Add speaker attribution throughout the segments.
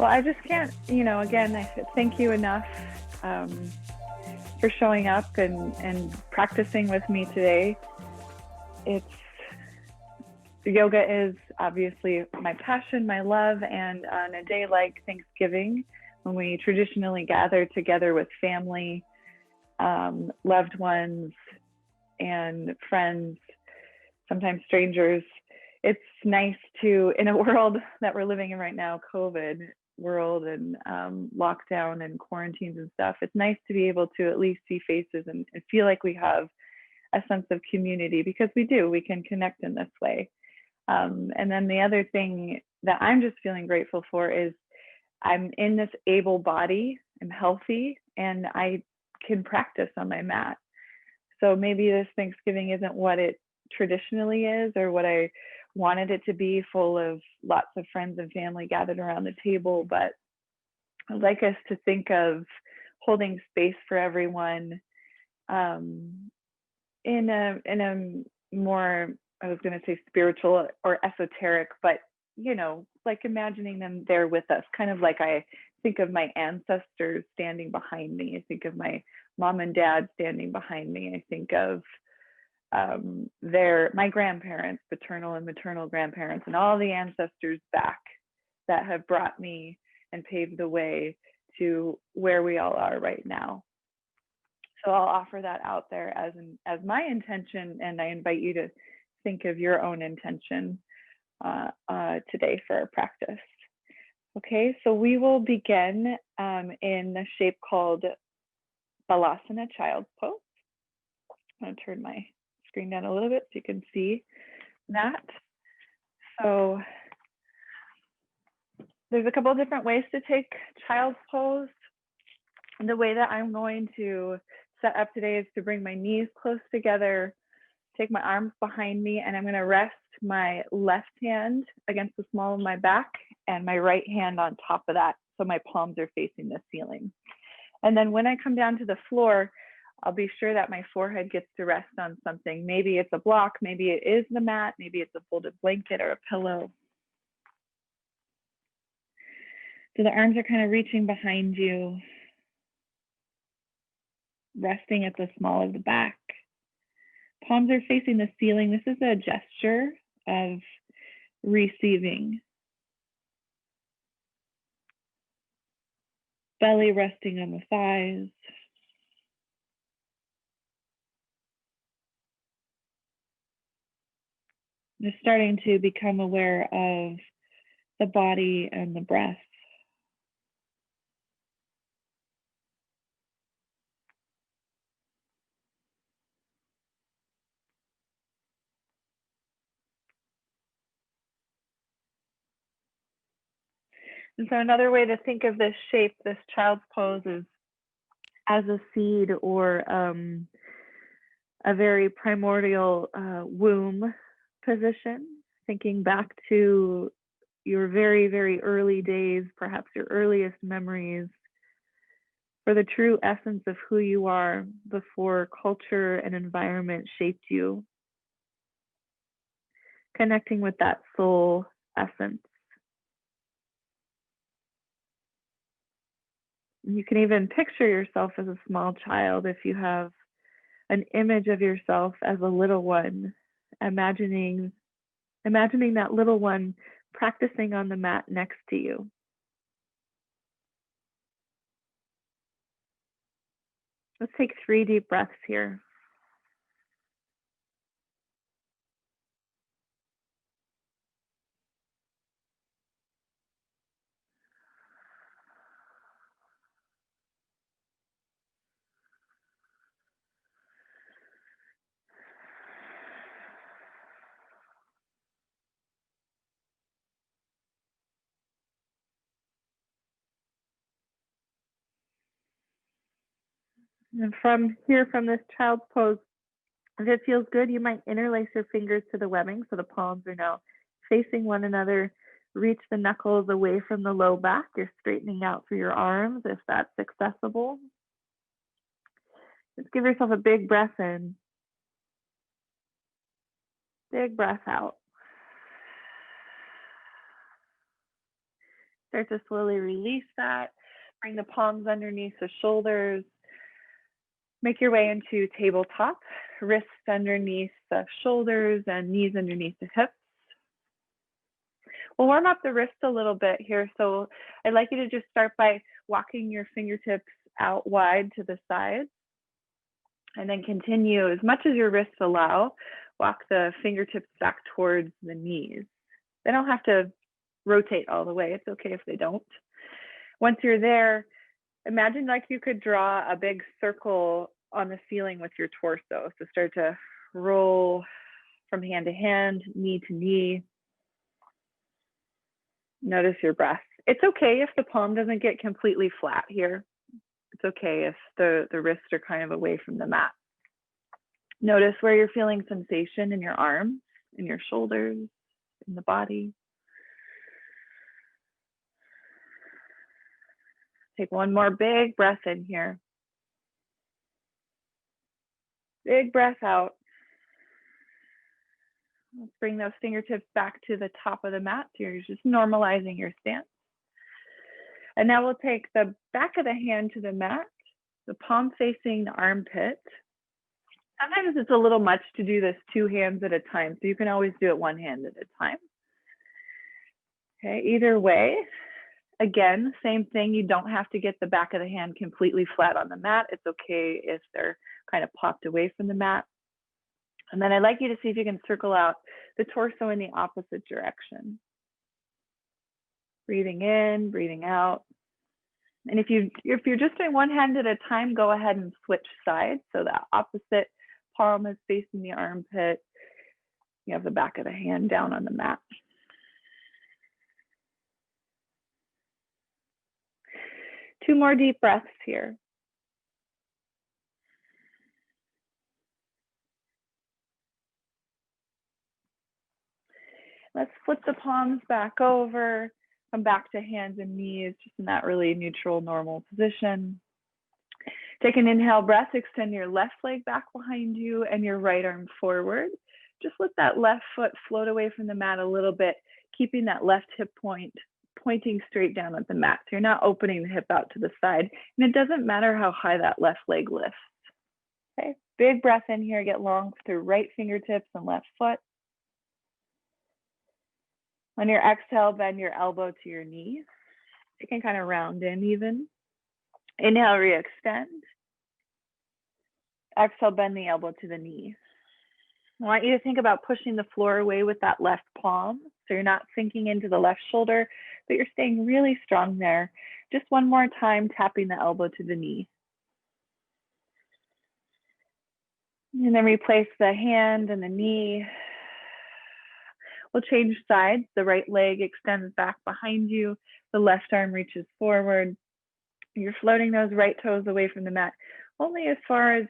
Speaker 1: Well, I just can't, again, I thank you enough um, for showing up and practicing with me today. It's Yoga is obviously my passion, my love, and on a day like Thanksgiving, when we traditionally gather together with family, loved ones, and friends, sometimes strangers, it's nice to, in a world that we're living in right now, COVID world and lockdown and quarantines and stuff, it's nice to be able to at least see faces and feel like we have a sense of community, because we can connect in this way. And then the other thing that I'm just feeling grateful for is I'm in this able body, I'm healthy, and I can practice on my mat. So maybe this Thanksgiving isn't what it traditionally is or what I wanted it to be, full of lots of friends and family gathered around the table, but I'd like us to think of holding space for everyone in a more, I was going to say spiritual or esoteric, but like imagining them there with us, kind of like I think of my ancestors standing behind me. I think of my mom and dad standing behind me. I think of my grandparents, paternal and maternal grandparents, and all the ancestors back that have brought me and paved the way to where we all are right now. So I'll offer that out there as my intention, and I invite you to think of your own intention today for our practice. Okay, so we will begin in the shape called Balasana, Child's Pose. I'm going to turn my screen down a little bit so you can see that. So there's a couple of different ways to take Child's Pose. And the way that I'm going to set up today is to bring my knees close together, take my arms behind me, and I'm going to rest my left hand against the small of my back and my right hand on top of that, so my palms are facing the ceiling. And then when I come down to the floor, I'll be sure that my forehead gets to rest on something. Maybe it's a block, maybe it is the mat, maybe it's a folded blanket or a pillow. So the arms are kind of reaching behind you, resting at the small of the back. Palms are facing the ceiling. This is a gesture of receiving. Belly resting on the thighs. Just starting to become aware of the body and the breath. And so another way to think of this shape, this child's pose, is as a seed or a very primordial womb position, thinking back to your very, very early days, perhaps your earliest memories, for the true essence of who you are before culture and environment shaped you. Connecting with that soul essence. You can even picture yourself as a small child if you have an image of yourself as a little one, imagining that little one practicing on the mat next to you. Let's take 3 deep breaths here. And from this child's pose, if it feels good, you might interlace your fingers to the webbing so the palms are now facing one another. Reach the knuckles away from the low back. You're straightening out through your arms if that's accessible. Just give yourself a big breath in. Big breath out. Start to slowly release that. Bring the palms underneath the shoulders. Make your way into tabletop, wrists underneath the shoulders and knees underneath the hips. We'll warm up the wrists a little bit here. So I'd like you to just start by walking your fingertips out wide to the sides, and then continue as much as your wrists allow. Walk the fingertips back towards the knees. They don't have to rotate all the way. It's okay if they don't. Once you're there, imagine like you could draw a big circle on the ceiling with your torso. So start to roll from hand to hand, knee to knee. Notice your breath. It's okay if the palm doesn't get completely flat here. It's okay if the wrists are kind of away from the mat. Notice where you're feeling sensation in your arms, in your shoulders, in the body. Take one more big breath in here. Big breath out. Let's bring those fingertips back to the top of the mat. So you're just normalizing your stance. And now we'll take the back of the hand to the mat, the palm facing the armpit. Sometimes it's a little much to do this 2 hands at a time, so you can always do it 1 hand at a time. Okay, either way, again, same thing. You don't have to get the back of the hand completely flat on the mat. It's okay if they're kind of popped away from the mat. And then I'd like you to see if you can circle out the torso in the opposite direction. Breathing in, breathing out. And if you're just doing 1 hand at a time, go ahead and switch sides. So the opposite palm is facing the armpit. You have the back of the hand down on the mat. Two more deep breaths here. Let's flip the palms back over, come back to hands and knees, just in that really neutral, normal position. Take an inhale breath, extend your left leg back behind you and your right arm forward. Just let that left foot float away from the mat a little bit, keeping that left hip point pointing straight down at the mat. So you're not opening the hip out to the side. And it doesn't matter how high that left leg lifts. Okay, big breath in here, get long through right fingertips and left foot. On your exhale, bend your elbow to your knee. You can kind of round in even. Inhale, re-extend. Exhale, bend the elbow to the knee. I want you to think about pushing the floor away with that left palm. So you're not sinking into the left shoulder, but you're staying really strong there. Just one more time, tapping the elbow to the knee. And then replace the hand and the knee. We'll change sides. The right leg extends back behind you. The left arm reaches forward. You're floating those right toes away from the mat, only as far as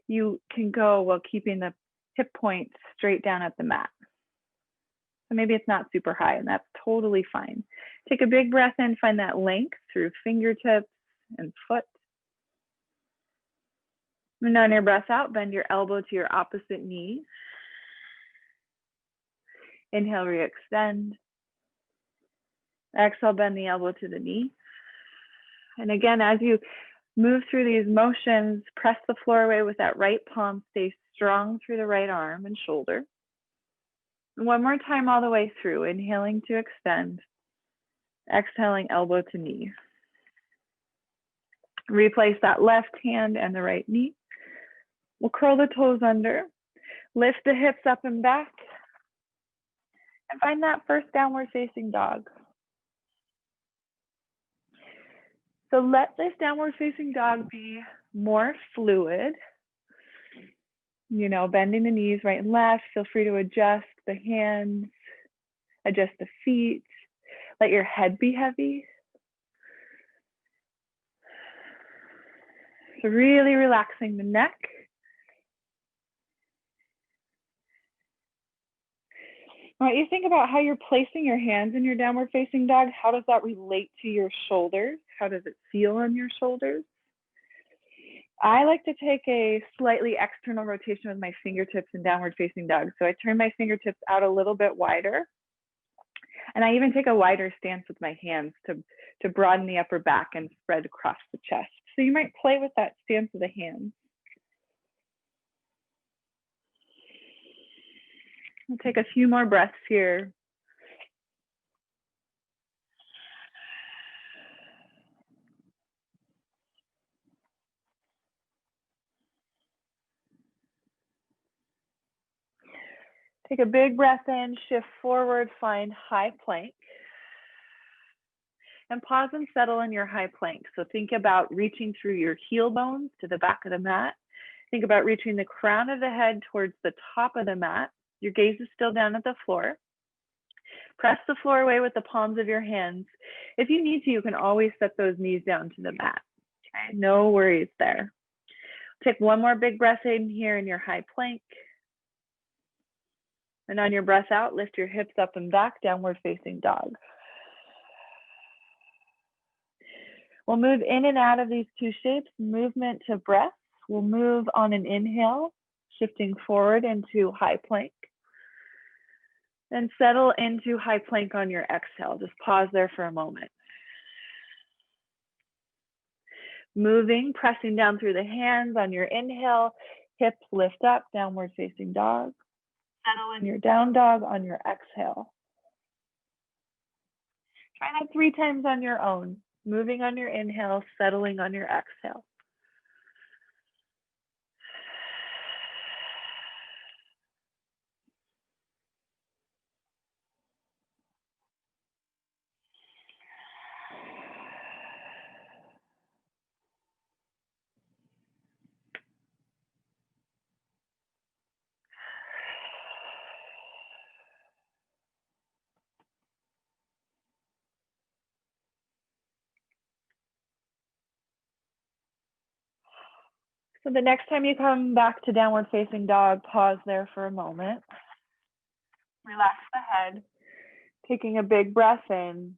Speaker 1: you can go while keeping the hip point straight down at the mat. So maybe it's not super high, and that's totally fine. Take a big breath in, find that length through fingertips and foot. And on your breath out, bend your elbow to your opposite knee. Inhale, re-extend. Exhale, bend the elbow to the knee. And again, as you move through these motions, press the floor away with that right palm. Stay strong through the right arm and shoulder. And one more time all the way through, inhaling to extend. Exhaling, elbow to knee. Replace that left hand and the right knee. We'll curl the toes under. Lift the hips up and back. And find that first downward facing dog. So let this downward facing dog be more fluid. You know, bending the knees right and left. Feel free to adjust the hands, adjust the feet. Let your head be heavy. So really relaxing the neck. I want you to think about how you're placing your hands in your downward facing dog. How does that relate to your shoulders? How does it feel on your shoulders? I like to take a slightly external rotation with my fingertips in downward facing dog. So I turn my fingertips out a little bit wider. And I even take a wider stance with my hands to broaden the upper back and spread across the chest. So you might play with that stance of the hands. We'll take a few more breaths here. Take a big breath in, shift forward, find high plank. And pause and settle in your high plank. So think about reaching through your heel bones to the back of the mat. Think about reaching the crown of the head towards the top of the mat. Your gaze is still down at the floor. Press the floor away with the palms of your hands. If you need to, you can always set those knees down to the mat. Okay, no worries there. Take one more big breath in here in your high plank. And on your breath out, lift your hips up and back, downward facing dog. We'll move in and out of these two shapes, movement to breath. We'll move on an inhale, shifting forward into high plank. Then settle into high plank on your exhale. Just pause there for a moment. Moving, pressing down through the hands on your inhale, hips lift up, downward facing dog. Settle in your down dog on your exhale. Try that 3 times on your own. Moving on your inhale, settling on your exhale. So the next time you come back to downward facing dog, pause there for a moment. Relax the head, taking a big breath in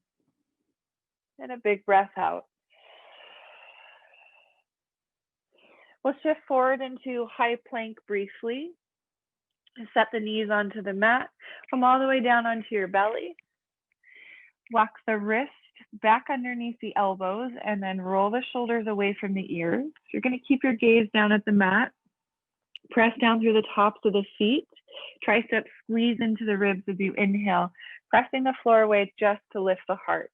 Speaker 1: and a big breath out. We'll shift forward into high plank briefly. Set the knees onto the mat. Come all the way down onto your belly. Walk the wrist back underneath the elbows and then roll the shoulders away from the ears. You're going to keep your gaze down at the mat. Press down through the tops of the feet. Triceps squeeze into the ribs as you inhale, pressing the floor away just to lift the heart.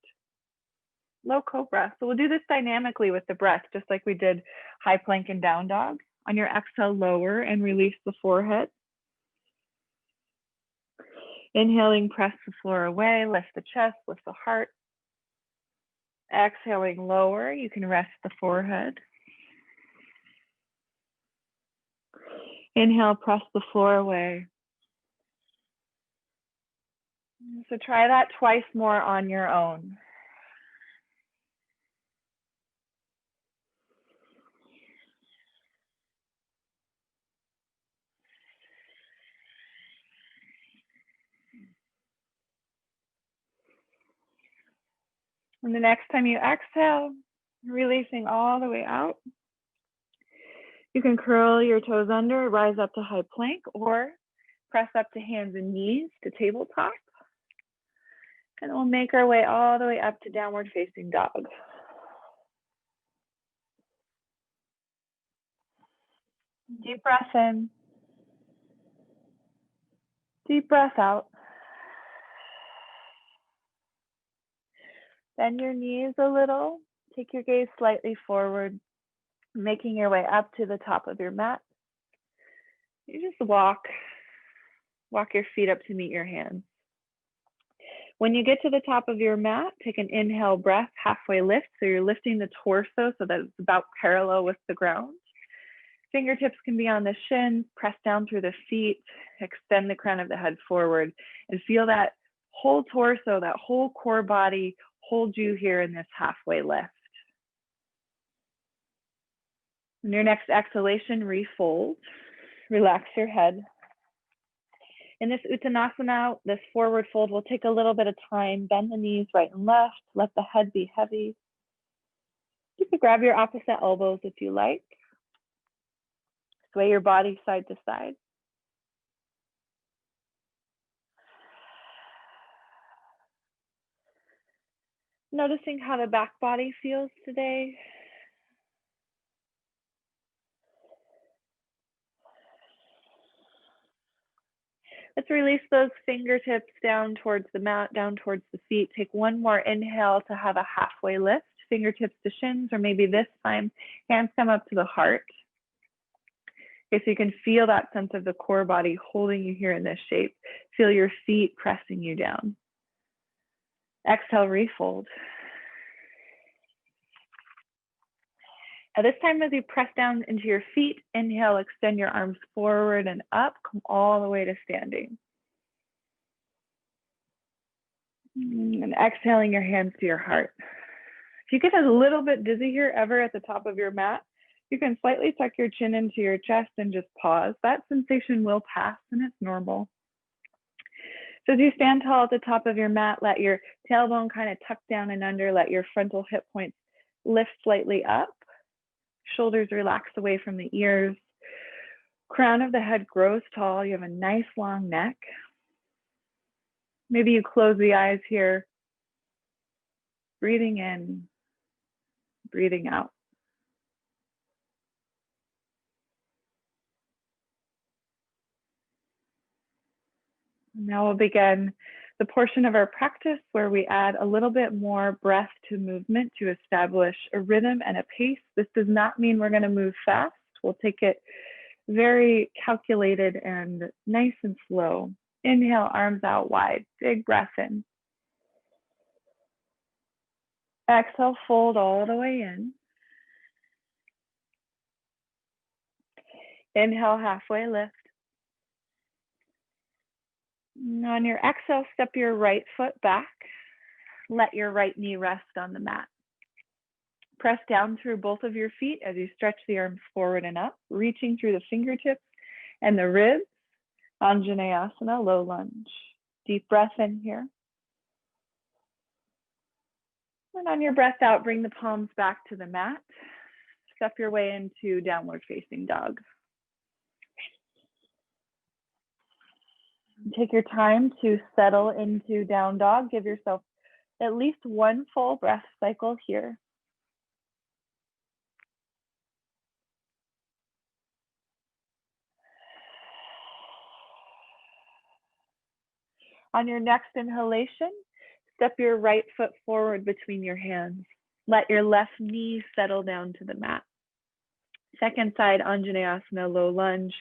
Speaker 1: Low cobra. So we'll do this dynamically with the breath, just like we did high plank and down dog. On your exhale, lower and release the forehead. Inhaling, press the floor away, lift the chest, lift the heart. Exhaling, lower, you can rest the forehead. Inhale, press the floor away. So try that twice more on your own. And the next time you exhale, releasing all the way out. You can curl your toes under, rise up to high plank, or press up to hands and knees to tabletop. And we'll make our way all the way up to downward facing dog. Deep breath in. Deep breath out. Bend your knees a little. Take your gaze slightly forward, making your way up to the top of your mat. You just walk your feet up to meet your hands. When you get to the top of your mat, take an inhale breath, halfway lift. So you're lifting the torso so that it's about parallel with the ground. Fingertips can be on the shins, press down through the feet, extend the crown of the head forward, and feel that whole torso, that whole core body hold you here in this halfway lift. On your next exhalation, refold, relax your head. In this Uttanasana, this forward fold will take a little bit of time. Bend the knees right and left, let the head be heavy. You can grab your opposite elbows if you like. Sway your body side to side. Noticing how the back body feels today. Let's release those fingertips down towards the mat, down towards the feet. Take one more inhale to have a halfway lift, fingertips to shins, or maybe this time, hands come up to the heart. Okay, so you can feel that sense of the core body holding you here in this shape. Feel your feet pressing you down. Exhale, refold. At this time, as you press down into your feet, inhale, extend your arms forward and up, come all the way to standing. And exhaling your hands to your heart. If you get a little bit dizzy here ever at the top of your mat, you can slightly tuck your chin into your chest and just pause. That sensation will pass and it's normal. So as you stand tall at the top of your mat, let your tailbone kind of tuck down and under, let your frontal hip points lift slightly up. Shoulders relax away from the ears. Crown of the head grows tall. You have a nice long neck. Maybe you close the eyes here. Breathing in, breathing out. Now we'll begin the portion of our practice where we add a little bit more breath to movement to establish a rhythm and a pace. This does not mean we're going to move fast. We'll take it very calculated and nice and slow. Inhale, arms out wide, big breath in. Exhale, fold all the way in. Inhale, halfway lift. And on your exhale, step your right foot back. Let your right knee rest on the mat. Press down through both of your feet as you stretch the arms forward and up, reaching through the fingertips and the ribs. Anjaneyasana, low lunge. Deep breath in here. And on your breath out, bring the palms back to the mat. Step your way into downward facing dog. Take your time to settle into down dog. Give yourself at least one full breath cycle here. On your next inhalation, step your right foot forward between your hands. Let your left knee settle down to the mat. Second side, Anjaneyasana, low lunge.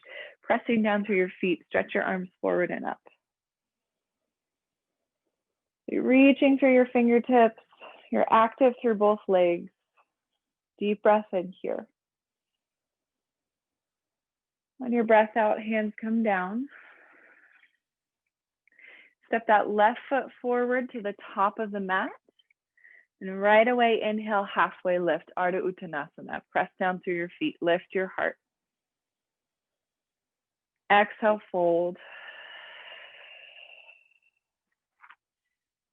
Speaker 1: Pressing down through your feet, stretch your arms forward and up. You're reaching through your fingertips. You're active through both legs. Deep breath in here. On your breath out, hands come down. Step that left foot forward to the top of the mat. And right away, inhale, halfway lift, Ardha Uttanasana. Press down through your feet, lift your heart. Exhale, fold.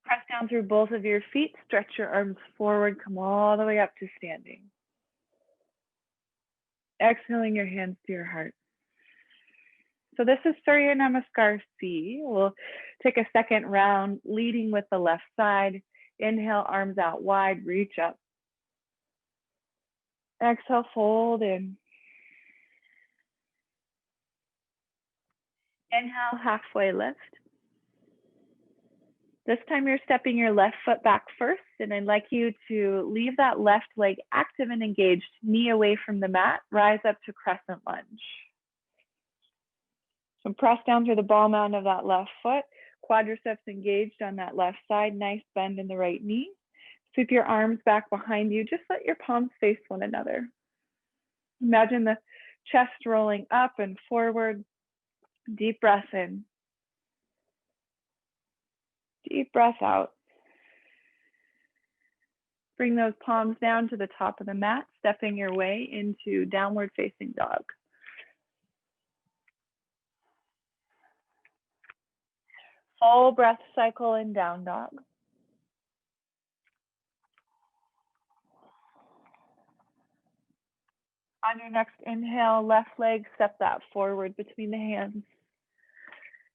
Speaker 1: Press down through both of your feet, stretch your arms forward, come all the way up to standing. Exhaling your hands to your heart. So this is Surya Namaskar C. We'll take a second round, leading with the left side. Inhale, arms out wide, reach up. Exhale, fold in. Inhale, halfway lift. This time you're stepping your left foot back first, and I'd like you to leave that left leg active and engaged, knee away from the mat, rise up to crescent lunge. So press down through the ball mound of that left foot, quadriceps engaged on that left side, nice bend in the right knee. Sweep your arms back behind you, just let your palms face one another. Imagine the chest rolling up and forward. Deep breath in. Deep breath out. Bring those palms down to the top of the mat, stepping your way into downward facing dog. Full breath cycle in down dog. On your next inhale, left leg, step that forward between the hands.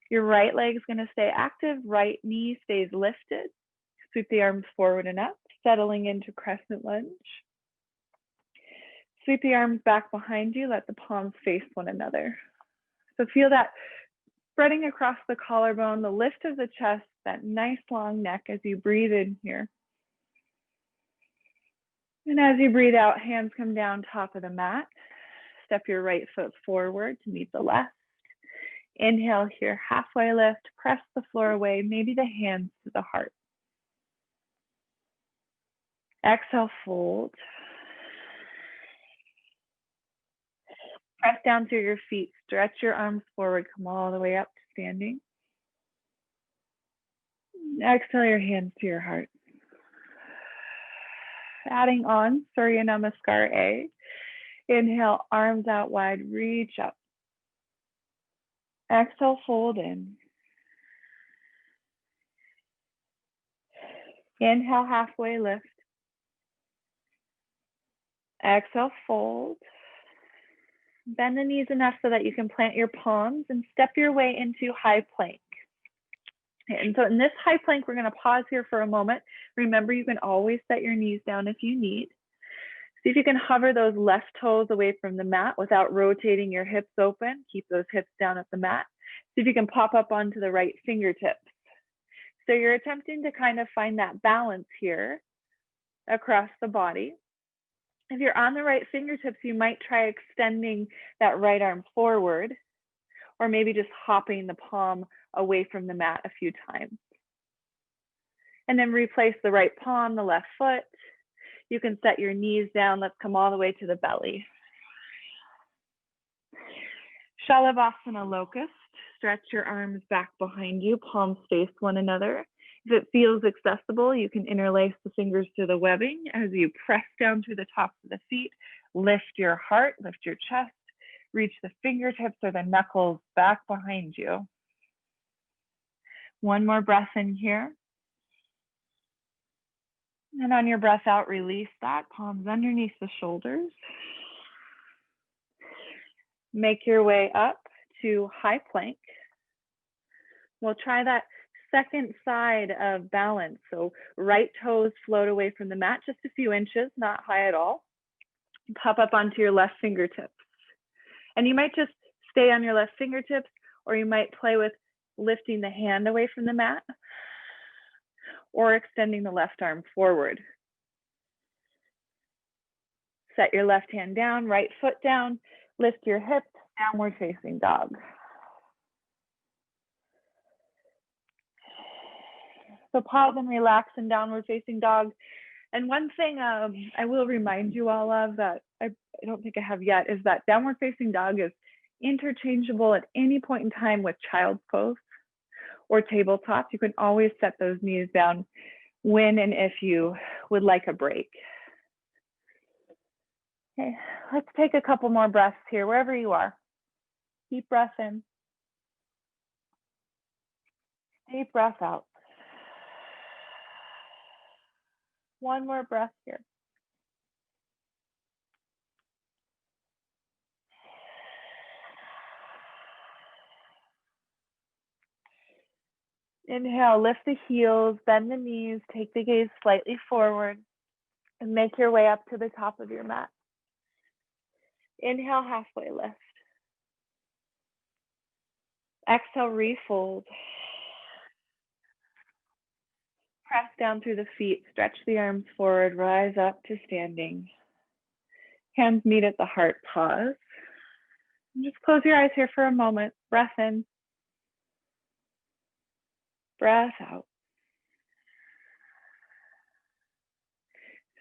Speaker 1: Your right leg is going to stay active, right knee stays lifted. Sweep the arms forward and up. settling into crescent lunge. Sweep the arms back behind you, let the palms face one another. So feel that spreading across the collarbone, the lift of the chest, that nice long neck as you breathe in here. And as you breathe out, hands come down top of the mat. Step your right foot forward to meet the left. Inhale here, halfway lift, press the floor away, maybe the hands to the heart. Exhale, fold. Press down through your feet, stretch your arms forward, come all the way up to standing. Exhale your hands to your heart. Adding on, Surya Namaskar A. Inhale, arms out wide, reach up. Exhale, fold in. Inhale, halfway lift. Exhale, fold. Bend the knees enough so that you can plant your palms and step your way into high plank. And so in this high plank, we're going to pause here for a moment. Remember, you can always set your knees down if you need. See if you can hover those left toes away from the mat without rotating your hips open. Keep those hips down at the mat. See if you can pop up onto the right fingertips. So you're attempting to kind of find that balance here across the body. If you're on the right fingertips, you might try extending that right arm forward, or maybe just hopping the palm away from the mat a few times. And then replace the right palm, the left foot. You can set your knees down. Let's come all the way to the belly. Shalavasana locust. Stretch your arms back behind you, palms face one another. If it feels accessible, you can interlace the fingers to the webbing as you press down through the tops of the feet. Lift your heart, lift your chest, reach the fingertips or the knuckles back behind you. One more breath in here. And on your breath out, release that, palms underneath the shoulders. Make your way up to high plank. We'll try that second side of balance. So right toes float away from the mat just a few inches, not high at all. Pop up onto your left fingertips. And you might just stay on your left fingertips, or you might play with lifting the hand away from the mat or extending the left arm forward. Set your left hand down, right foot down, lift your hips, downward facing dog. So pause and relax in downward facing dog. And one thing I will remind you all of that I don't think I have yet is that downward facing dog is interchangeable at any point in time with child's pose or tabletop. You can always set those knees down when and if you would like a break. Okay, let's take a couple more breaths here, wherever you are. Deep breath in. Deep breath out. One more breath here. Inhale, lift the heels, bend the knees, take the gaze slightly forward, and make your way up to the top of your mat. Inhale, halfway lift. Exhale, refold. Press down through the feet, stretch the arms forward, rise up to standing. Hands meet at the heart, pause. And just close your eyes here for a moment. Breath in. Breath out.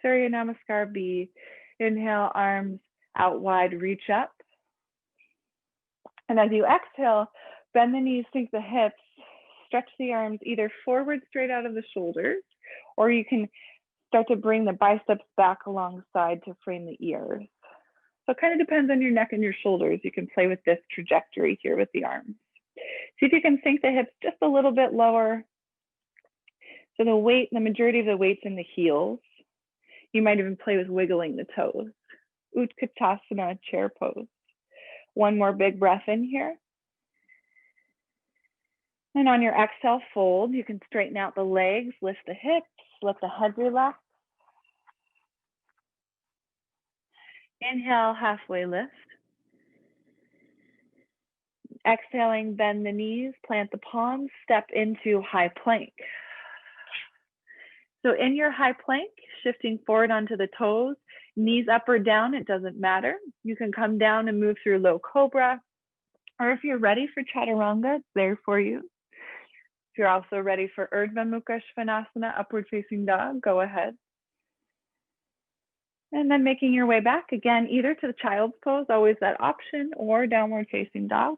Speaker 1: Surya Namaskar B. Inhale, arms out wide, reach up. And as you exhale, bend the knees, sink the hips, stretch the arms either forward straight out of the shoulders, or you can start to bring the biceps back alongside to frame the ears. So it kind of depends on your neck and your shoulders. You can play with this trajectory here with the arms. See if you can sink the hips just a little bit lower. So the majority of the weight's in the heels. You might even play with wiggling the toes. Utkatasana, chair pose. One more big breath in here. And on your exhale, fold. You can straighten out the legs, lift the hips, let the head relax. Inhale, halfway lift. Exhaling, bend the knees, plant the palms, step into high plank. So in your high plank, shifting forward onto the toes, knees up or down, it doesn't matter. You can come down and move through low cobra, or if you're ready for chaturanga, it's there for you. If you're also ready for Urdhva Mukha Svanasana, upward facing dog, go ahead. And then making your way back again, either to the child's pose, always that option, or downward facing dog.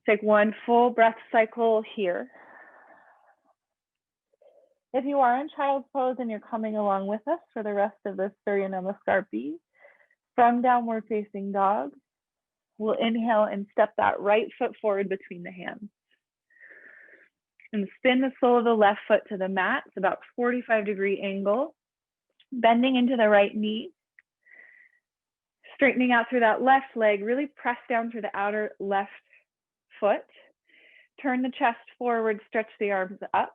Speaker 1: Take one full breath cycle here. If you are in child's pose and you're coming along with us for the rest of this Surya Namaskar B, from downward facing dog, we'll inhale and step that right foot forward between the hands. And spin the sole of the left foot to the mat. It's about 45-degree angle. Bending into the right knee. Straightening out through that left leg. Really press down through the outer left foot. Turn the chest forward, stretch the arms up.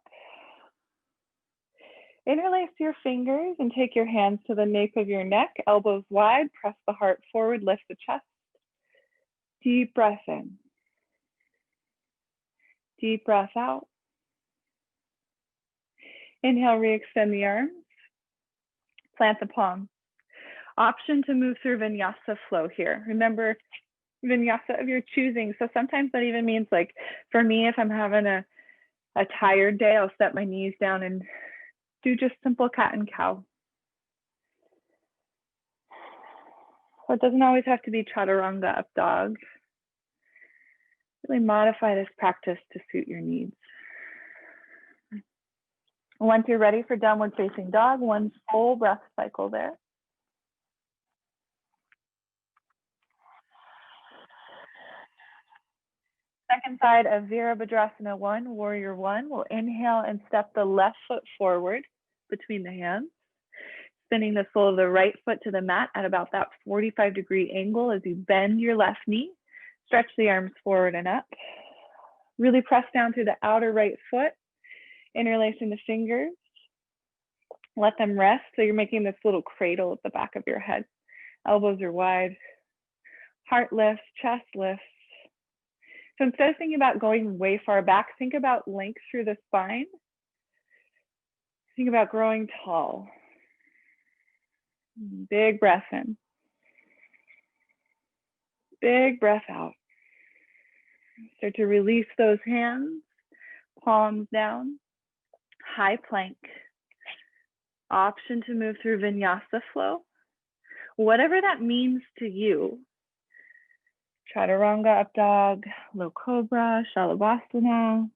Speaker 1: Interlace your fingers and take your hands to the nape of your neck, elbows wide, press the heart forward, lift the chest. Deep breath in. Deep breath out. Inhale, re-extend the arms. Plant the palms. Option to move through Vinyasa flow here. Remember, Vinyasa of your choosing. So sometimes that even means, like, for me, if I'm having a tired day, I'll set my knees down and do just simple cat and cow. So it doesn't always have to be chaturanga up dog. Really modify this practice to suit your needs. Once you're ready for downward facing dog, one full breath cycle there. Second side of Virabhadrasana 1, Warrior 1. We'll inhale and step the left foot forward between the hands, spinning the sole of the right foot to the mat at about that 45-degree angle as you bend your left knee, stretch the arms forward and up. Really press down through the outer right foot, interlacing the fingers. Let them rest. So you're making this little cradle at the back of your head. Elbows are wide. Heart lifts, chest lifts. So instead of thinking about going way far back, think about length through the spine. Think about growing tall. Big breath in. Big breath out. Start to release those hands, palms down, high plank. Option to move through Vinyasa flow. Whatever that means to you. Chaturanga, up dog, low cobra, shalabhasana,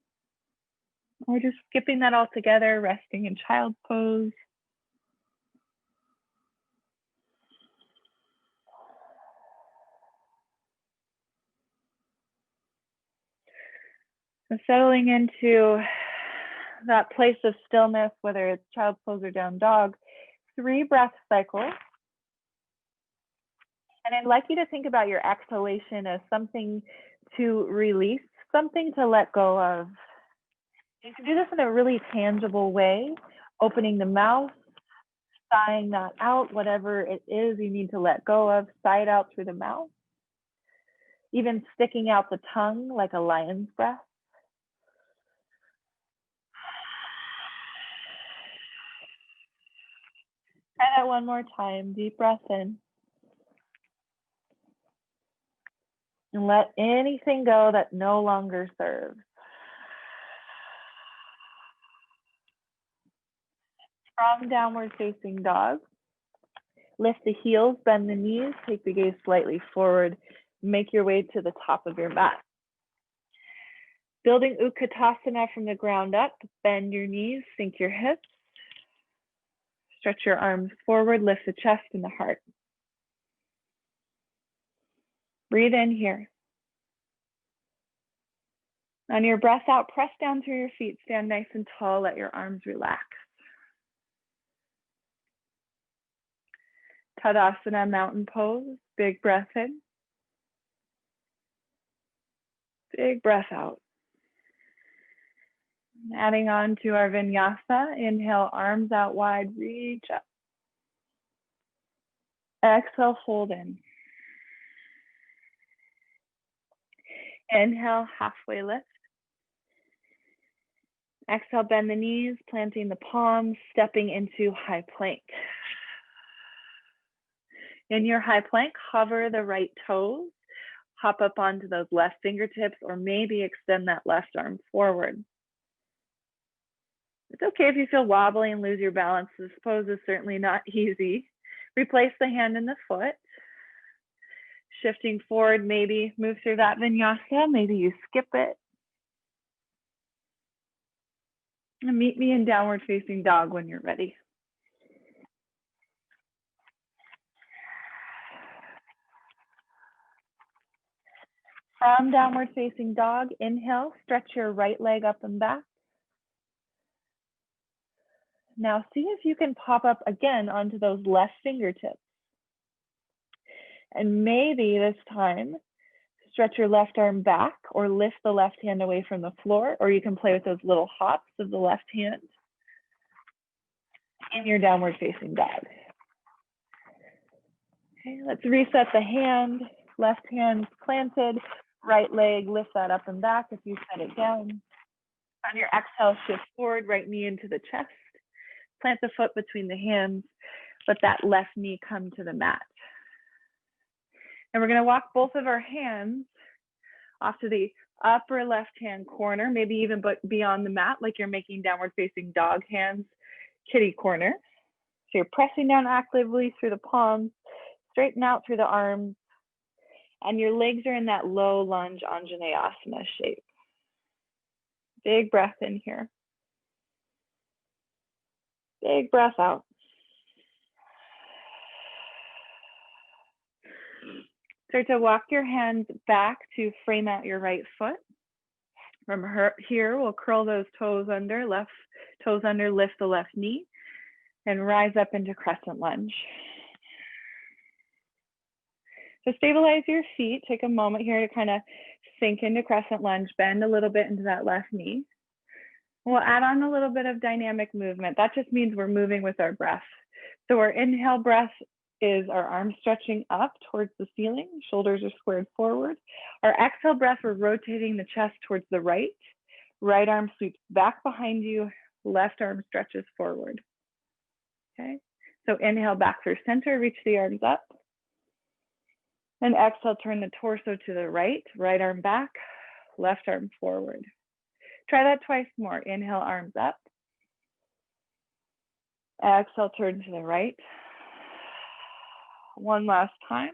Speaker 1: or just skipping that all together, resting in child's pose. So settling into that place of stillness, whether it's child's pose or down dog, 3 breath cycles. And I'd like you to think about your exhalation as something to release, something to let go of. You can do this in a really tangible way, opening the mouth, sighing that out, whatever it is you need to let go of, sigh it out through the mouth. Even sticking out the tongue like a lion's breath. Try that one more time. Deep breath in. And let anything go that no longer serves. From downward facing dog. Lift the heels, bend the knees, take the gaze slightly forward. Make your way to the top of your mat. Building Utkatasana from the ground up, bend your knees, sink your hips. Stretch your arms forward, lift the chest and the heart. Breathe in here. On your breath out, press down through your feet, stand nice and tall, let your arms relax. Tadasana, mountain pose, big breath in. Big breath out. Adding on to our vinyasa, inhale, arms out wide, reach up. Exhale, fold in. Inhale, halfway lift. Exhale, bend the knees, planting the palms, stepping into high plank. In your high plank, hover the right toes, hop up onto those left fingertips, or maybe extend that left arm forward. It's okay if you feel wobbly and lose your balance. This pose is certainly not easy. Replace the hand in the foot. Shifting forward, maybe move through that vinyasa, maybe you skip it. And meet me in downward facing dog when you're ready. From downward facing dog, inhale, stretch your right leg up and back. Now see if you can pop up again onto those left fingertips. And maybe this time, stretch your left arm back or lift the left hand away from the floor, or you can play with those little hops of the left hand in your downward facing dog. Okay, let's reset the hand. Left hand planted, right leg, lift that up and back if you set it down. On your exhale, shift forward, right knee into the chest. Plant the foot between the hands. Let that left knee come to the mat. And we're going to walk both of our hands off to the upper left-hand corner, maybe even beyond the mat, like you're making downward facing dog hands, kitty corner. So you're pressing down actively through the palms, straighten out through the arms, and your legs are in that low lunge Anjaneyasana shape. Big breath in here. Big breath out. Start to walk your hands back to frame out your right foot. From here, we'll curl those toes under, left toes under, lift the left knee, and rise up into crescent lunge. So stabilize your feet. Take a moment here to kind of sink into crescent lunge, bend a little bit into that left knee. We'll add on a little bit of dynamic movement. That just means we're moving with our breath. So our inhale breath is our arms stretching up towards the ceiling, shoulders are squared forward. Our exhale breath, we're rotating the chest towards the right. Right arm sweeps back behind you, left arm stretches forward. Okay, so inhale back through center, reach the arms up. And exhale, turn the torso to the right, right arm back, left arm forward. Try that twice more. Inhale, arms up. Exhale, turn to the right. One last time.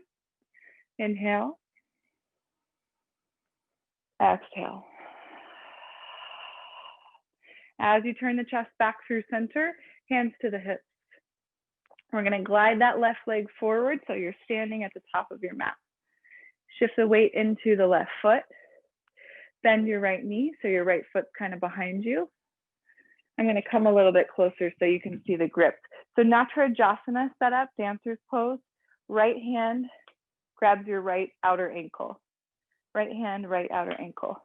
Speaker 1: Inhale. Exhale. As you turn the chest back through center, hands to the hips. We're going to glide that left leg forward so you're standing at the top of your mat. Shift the weight into the left foot. Bend your right knee so your right foot's kind of behind you. I'm going to come a little bit closer so you can see the grip. So Natarajasana setup, dancer's pose. Right hand grabs your right outer ankle. Right hand, right outer ankle.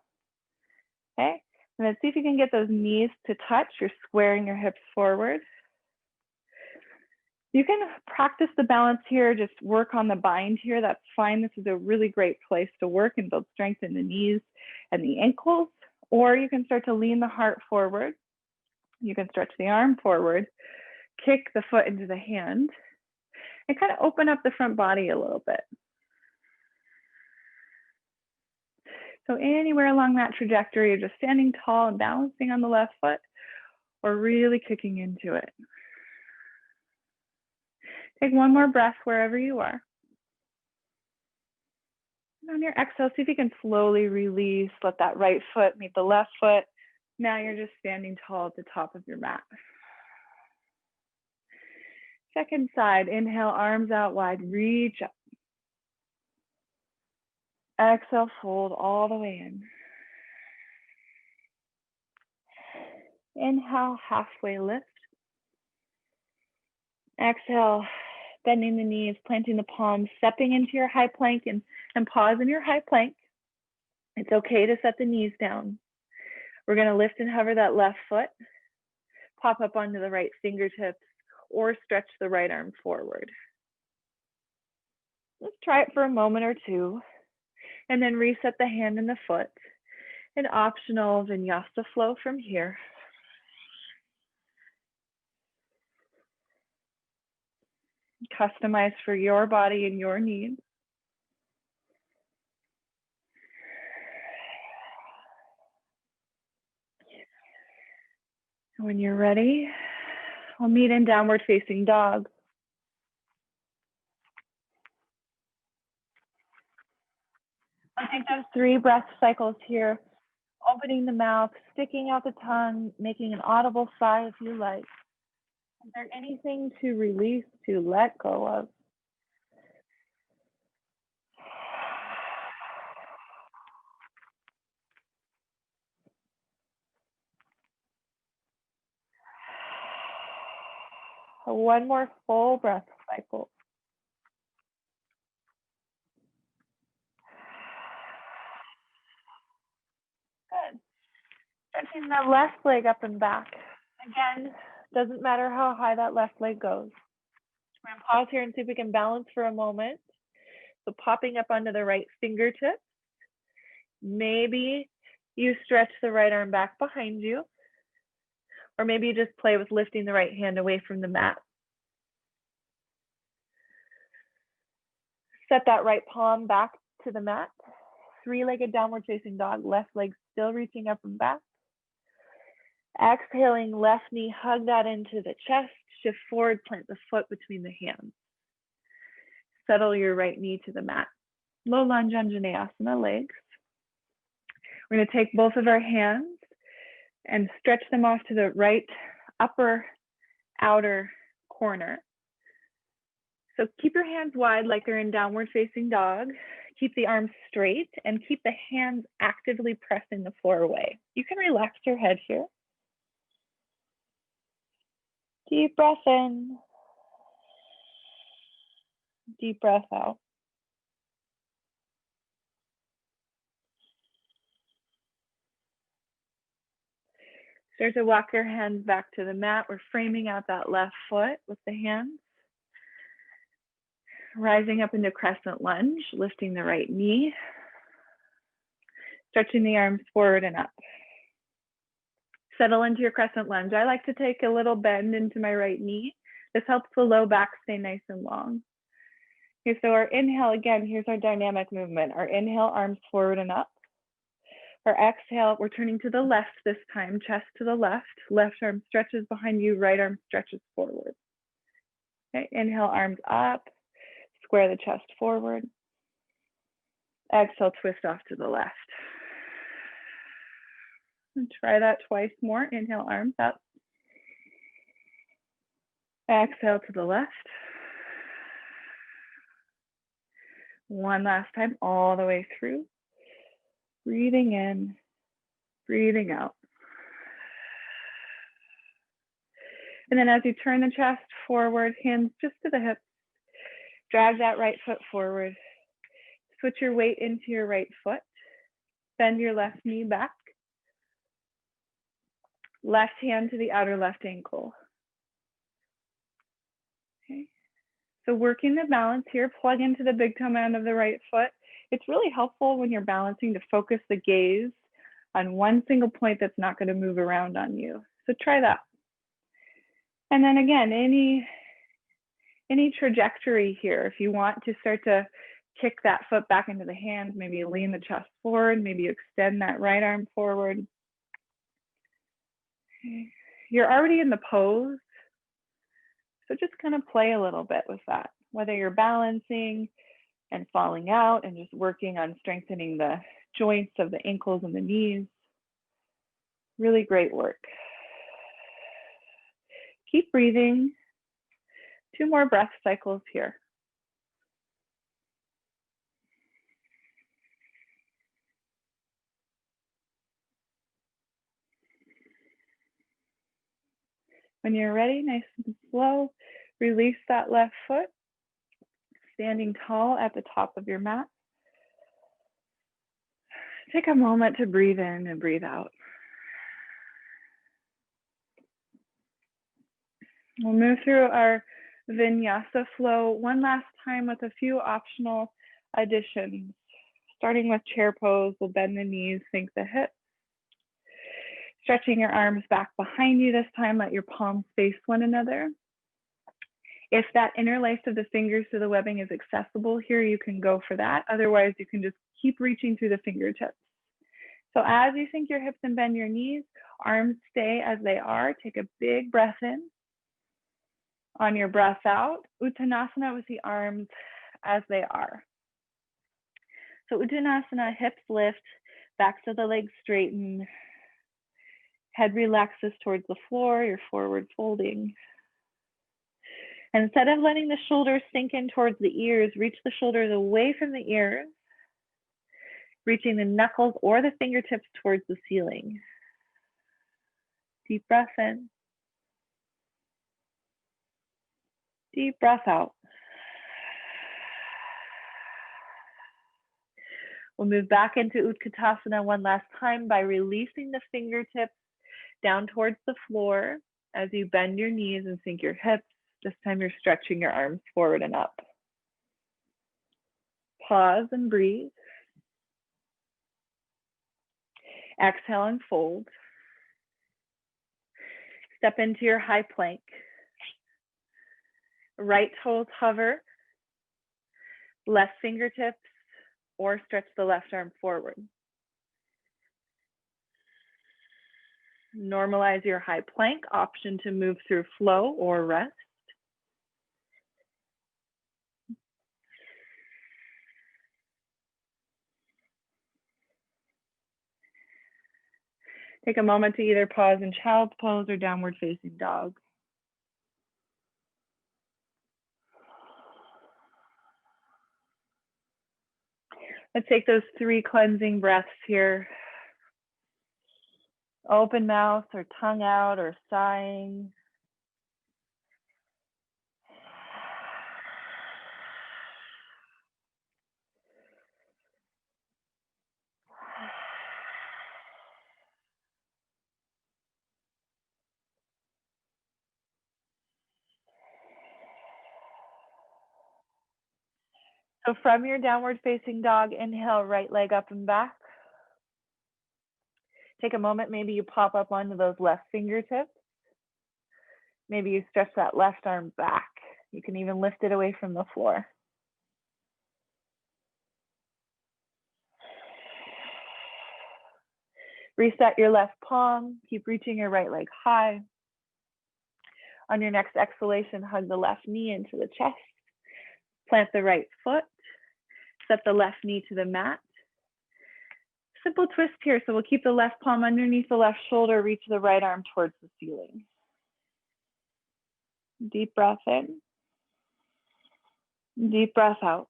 Speaker 1: Okay, and then see if you can get those knees to touch. You're squaring your hips forward. You can practice the balance here, just work on the bind here. That's fine. This is a really great place to work and build strength in the knees and the ankles. Or you can start to lean the heart forward. You can stretch the arm forward, kick the foot into the hand, and kind of open up the front body a little bit. So anywhere along that trajectory, you're just standing tall and balancing on the left foot, or really kicking into it. Take one more breath wherever you are. And on your exhale, see if you can slowly release. Let that right foot meet the left foot. Now you're just standing tall at the top of your mat. Second side, inhale, arms out wide, reach up. Exhale, fold all the way in. Inhale, halfway lift. Exhale, bending the knees, planting the palms, stepping into your high plank and pause in your high plank. It's okay to set the knees down. We're going to lift and hover that left foot, pop up onto the right fingertips, or stretch the right arm forward. Let's try it for a moment or two, and then reset the hand and the foot. An optional vinyasa flow from here. Customized for your body and your needs. When you're ready, we'll meet in downward facing dog. I think there's 3 breath cycles here. Opening the mouth, sticking out the tongue, making an audible sigh if you like. Is there anything to release, to let go of? One more full breath cycle. Good. Stretching the left leg up and back. Again, doesn't matter how high that left leg goes. We're gonna pause here and see if we can balance for a moment. So popping up onto the right fingertip. Maybe you stretch the right arm back behind you, or maybe you just play with lifting the right hand away from the mat. Set that right palm back to the mat. 3-legged downward facing dog, left leg still reaching up and back. Exhaling, left knee, hug that into the chest, shift forward, plant the foot between the hands. Settle your right knee to the mat. Low lunge Anjaneyasana legs. We're going to take both of our hands and stretch them off to the right upper outer corner. So keep your hands wide like they're in downward facing dog. Keep the arms straight and keep the hands actively pressing the floor away. You can relax your head here. Deep breath in. Deep breath out. Start to walk your hands back to the mat. We're framing out that left foot with the hands. Rising up into crescent lunge, lifting the right knee. Stretching the arms forward and up. Settle into your crescent lunge. I like to take a little bend into my right knee. This helps the low back stay nice and long. Okay, so our inhale, again, here's our dynamic movement. Our inhale, arms forward and up. Our exhale, we're turning to the left this time, chest to the left. Left arm stretches behind you, right arm stretches forward. Okay, inhale, arms up, square the chest forward. Exhale, twist off to the left. And try that twice more. Inhale, arms up. Exhale to the left. One last time, all the way through. Breathing in, breathing out. And then as you turn the chest forward, hands just to the hips, drag that right foot forward. Switch your weight into your right foot. Bend your left knee back. Left hand to the outer left ankle. Okay. So working the balance here, plug into the big toe mound of the right foot. It's really helpful when you're balancing to focus the gaze on one single point that's not going to move around on you. So try that. And then again, any trajectory here, if you want to start to kick that foot back into the hands, maybe you lean the chest forward, maybe you extend that right arm forward. Okay. You're already in the pose, so just kind of play a little bit with that, whether you're balancing and falling out and just working on strengthening the joints of the ankles and the knees. Really great work. Keep breathing. 2 more breath cycles here. When you're ready, nice and slow, release that left foot, standing tall at the top of your mat. Take a moment to breathe in and breathe out. We'll move through our Vinyasa flow one last time with a few optional additions. Starting with chair pose, we'll bend the knees, sink the hips. Stretching your arms back behind you this time, let your palms face one another. If that interlace of the fingers to the webbing is accessible here, you can go for that. Otherwise, you can just keep reaching through the fingertips. So as you sink your hips and bend your knees, arms stay as they are. Take a big breath in. On your breath out, Uttanasana with the arms as they are. So Uttanasana, hips lift, backs of the legs straighten, head relaxes towards the floor, you're forward folding. And instead of letting the shoulders sink in towards the ears, reach the shoulders away from the ears, reaching the knuckles or the fingertips towards the ceiling. Deep breath in. Deep breath out. We'll move back into Utkatasana one last time by releasing the fingertips down towards the floor as you bend your knees and sink your hips. This time you're stretching your arms forward and up. Pause and breathe. Exhale and fold. Step into your high plank. Right toes hover, left fingertips, or stretch the left arm forward. Normalize your high plank, option to move through flow or rest. Take a moment to either pause in child's pose or downward facing dog. Let's take those 3 cleansing breaths here. Open mouth or tongue out or sighing. So from your downward facing dog, inhale, right leg up and back. Take a moment, maybe you pop up onto those left fingertips. Maybe you stretch that left arm back. You can even lift it away from the floor. Reset your left palm, keep reaching your right leg high. On your next exhalation, hug the left knee into the chest. Plant the right foot, set the left knee to the mat. Simple twist here, so we'll keep the left palm underneath the left shoulder, reach the right arm towards the ceiling. Deep breath in, deep breath out.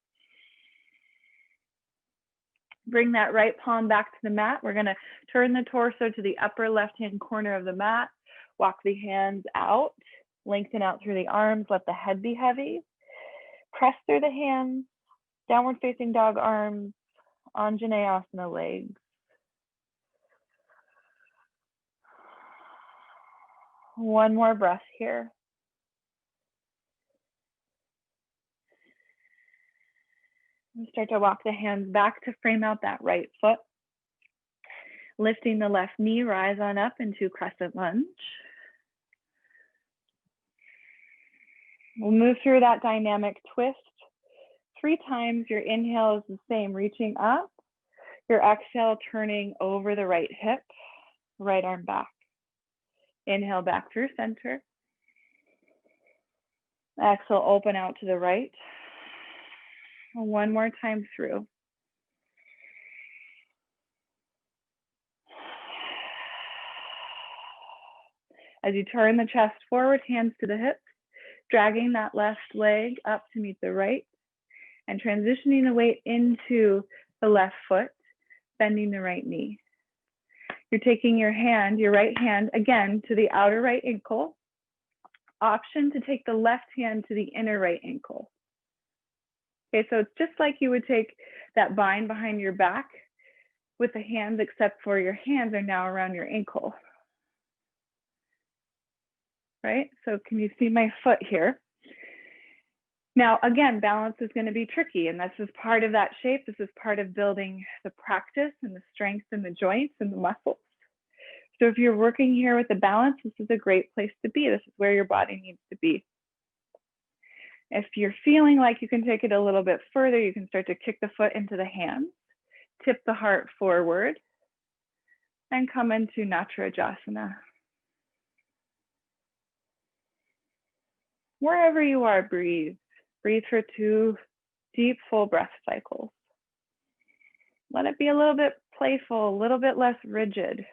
Speaker 1: Bring that right palm back to the mat. We're gonna turn the torso to the upper left-hand corner of the mat, walk the hands out, lengthen out through the arms, let the head be heavy. Press through the hands, downward facing dog arms, Anjaneyasana legs. One more breath here. And start to walk the hands back to frame out that right foot. Lifting the left knee, rise on up into crescent lunge. We'll move through that dynamic twist 3 times. Your inhale is the same, reaching up. Your exhale, turning over the right hip, right arm back. Inhale back through center. Exhale, open out to the right. One more time through. As you turn the chest forward, hands to the hips, dragging that left leg up to meet the right, and transitioning the weight into the left foot, bending the right knee. You're taking your hand, your right hand, again to the outer right ankle. Option to take the left hand to the inner right ankle. Okay, so it's just like you would take that bind behind your back with the hands, except for your hands are now around your ankle. Right? So can you see my foot here? Now, again, balance is going to be tricky, and this is part of that shape. This is part of building the practice and the strength in the joints and the muscles. So if you're working here with the balance, this is a great place to be. This is where your body needs to be. If you're feeling like you can take it a little bit further, you can start to kick the foot into the hands, tip the heart forward, and come into Natrajasana. Wherever you are, breathe. Breathe for 2 deep, full breath cycles. Let it be a little bit playful, a little bit less rigid.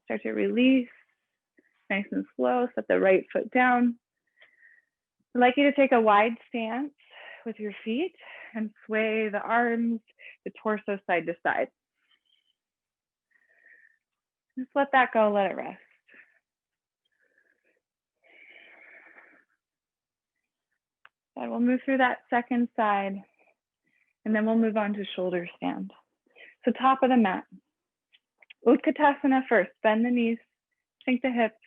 Speaker 1: Start to release, nice and slow. Set the right foot down. I'd like you to take a wide stance with your feet and sway the arms, the torso side to side. Just let that go, let it rest. And we'll move through that second side, and then we'll move on to shoulder stand. So top of the mat. Utkatasana first. Bend the knees, sink the hips,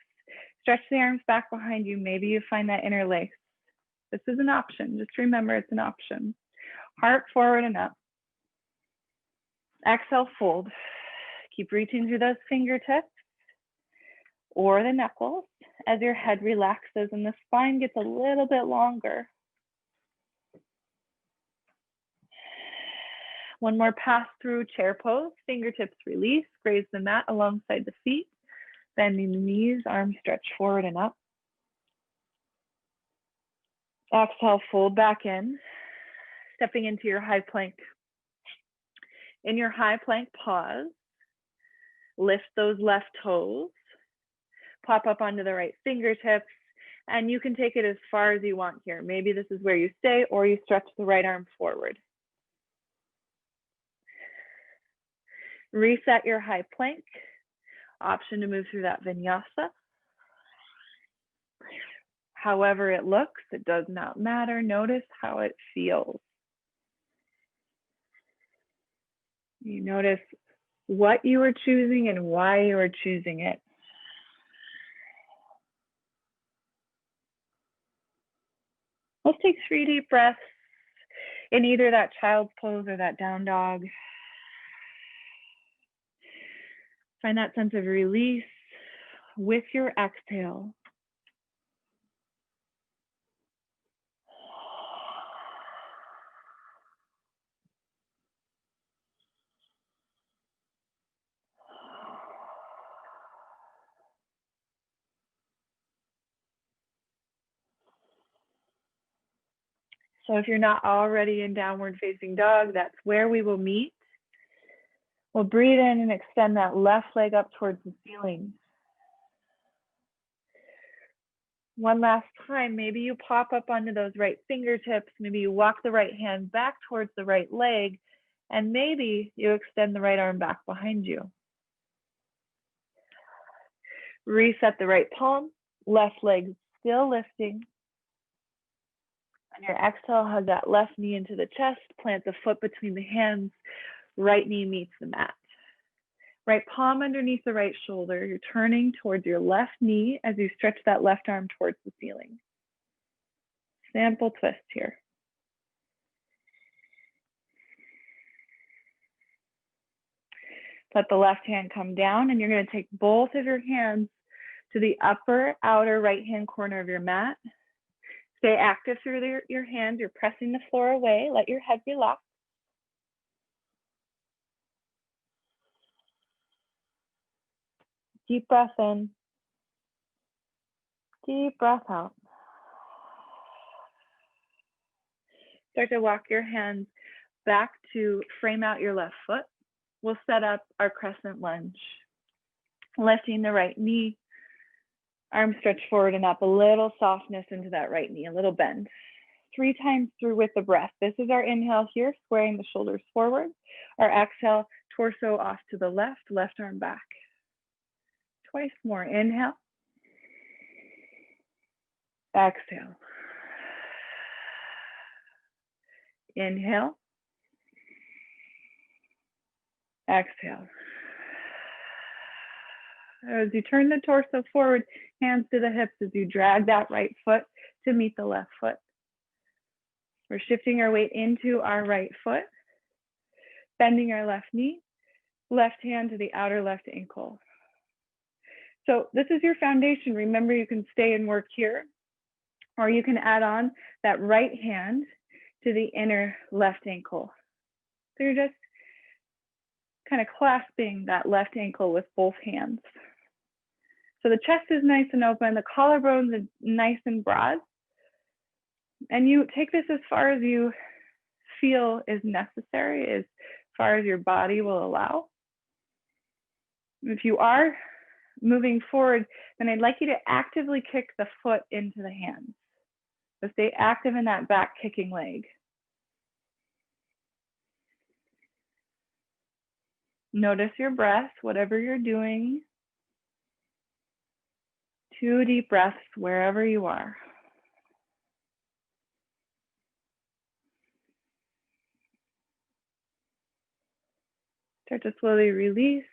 Speaker 1: stretch the arms back behind you. Maybe you find that interlace. This is an option. Just remember it's an option. Heart forward and up. Exhale, fold. Keep reaching through those fingertips or the knuckles as your head relaxes and the spine gets a little bit longer. One more pass through chair pose. Fingertips release, graze the mat alongside the feet. Bending the knees, arms stretch forward and up. Exhale, fold back in, stepping into your high plank. In your high plank, pause. Lift those left toes. Pop up onto the right fingertips, and you can take it as far as you want here. Maybe this is where you stay, or you stretch the right arm forward. Reset your high plank. Option to move through that vinyasa. However it looks, it does not matter. Notice how it feels. You notice what you are choosing and why you are choosing it. Let's take 3 deep breaths in either that child's pose or that down dog. Find that sense of release with your exhale. So if you're not already in downward facing dog, that's where we will meet. We'll breathe in and extend that left leg up towards the ceiling. One last time, maybe you pop up onto those right fingertips, maybe you walk the right hand back towards the right leg, and maybe you extend the right arm back behind you. Reset the right palm, left leg still lifting. On your exhale, hug that left knee into the chest, plant the foot between the hands, right knee meets the mat. Right palm underneath the right shoulder. You're turning towards your left knee as you stretch that left arm towards the ceiling. Simple twist here. Let the left hand come down, and you're going to take both of your hands to the upper outer right hand corner of your mat. Stay active through your hands. You're pressing the floor away. Let your head relax. Deep breath in. Deep breath out. Start to walk your hands back to frame out your left foot. We'll set up our crescent lunge. Lifting the right knee. Arms stretch forward and up. A little softness into that right knee. A little bend. 3 times through with the breath. This is our inhale here, squaring the shoulders forward. Our exhale, torso off to the left, left arm back. Twice more. Inhale. Exhale. Inhale. Exhale. As you turn the torso forward, hands to the hips as you drag that right foot to meet the left foot. We're shifting our weight into our right foot, bending our left knee, left hand to the outer left ankle. So this is your foundation. Remember, you can stay and work here, or you can add on that right hand to the inner left ankle. So you're just kind of clasping that left ankle with both hands. So the chest is nice and open, the collarbones are nice and broad. And you take this as far as you feel is necessary, as far as your body will allow. If you are moving forward, then I'd like you to actively kick the foot into the hands. So stay active in that back kicking leg. Notice your breath, whatever you're doing. 2 deep breaths wherever you are. Start to slowly release.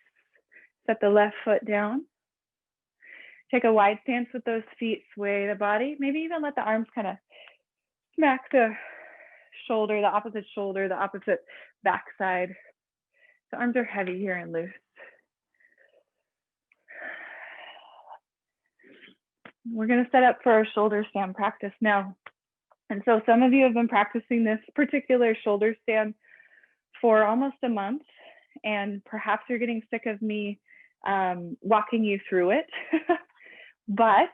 Speaker 1: Set the left foot down. Take a wide stance with those feet, sway the body. Maybe even let the arms kind of smack the shoulder, the opposite backside. The arms are heavy here and loose. We're going to set up for our shoulder stand practice now. And so some of you have been practicing this particular shoulder stand for almost a month, and perhaps you're getting sick of me walking you through it. But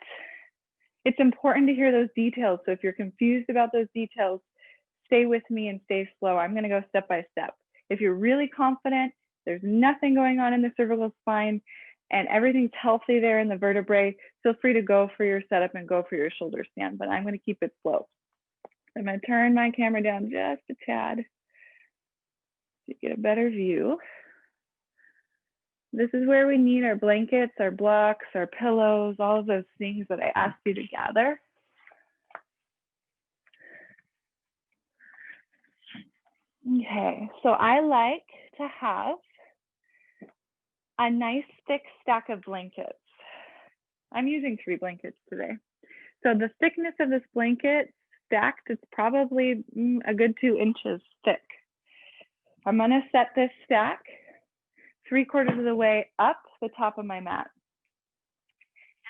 Speaker 1: it's important to hear those details. So if you're confused about those details, stay with me and stay slow. I'm going to go step by step. If you're really confident, there's nothing going on in the cervical spine and everything's healthy there in the vertebrae, feel free to go for your setup and go for your shoulder stand, but I'm going to keep it slow. I'm going to turn my camera down just a tad to get a better view. This is where we need our blankets, our blocks, our pillows, all of those things that I asked you to gather. Okay, so I like to have a nice thick stack of blankets. I'm using 3 blankets today. So the thickness of this blanket stacked is probably a good 2 inches thick. I'm gonna set this stack 3/4 of the way up the top of my mat.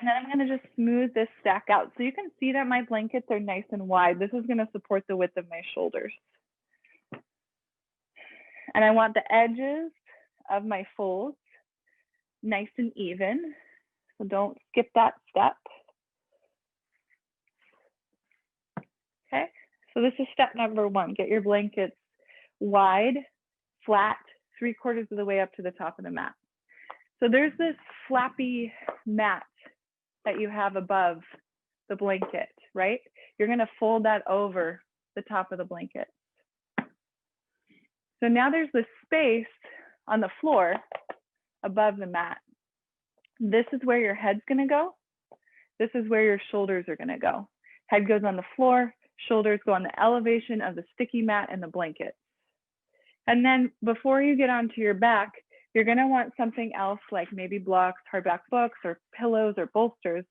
Speaker 1: And then I'm gonna just smooth this stack out. So you can see that my blankets are nice and wide. This is gonna support the width of my shoulders. And I want the edges of my folds nice and even. So don't skip that step. Okay, so this is step number 1. Get your blankets wide, flat, 3/4 of the way up to the top of the mat. So there's this flappy mat that you have above the blanket, right? You're gonna fold that over the top of the blanket. So now there's this space on the floor above the mat. This is where your head's gonna go. This is where your shoulders are gonna go. Head goes on the floor, shoulders go on the elevation of the sticky mat and the blanket. And then before you get onto your back, you're gonna want something else like maybe blocks, hardback books, or pillows or bolsters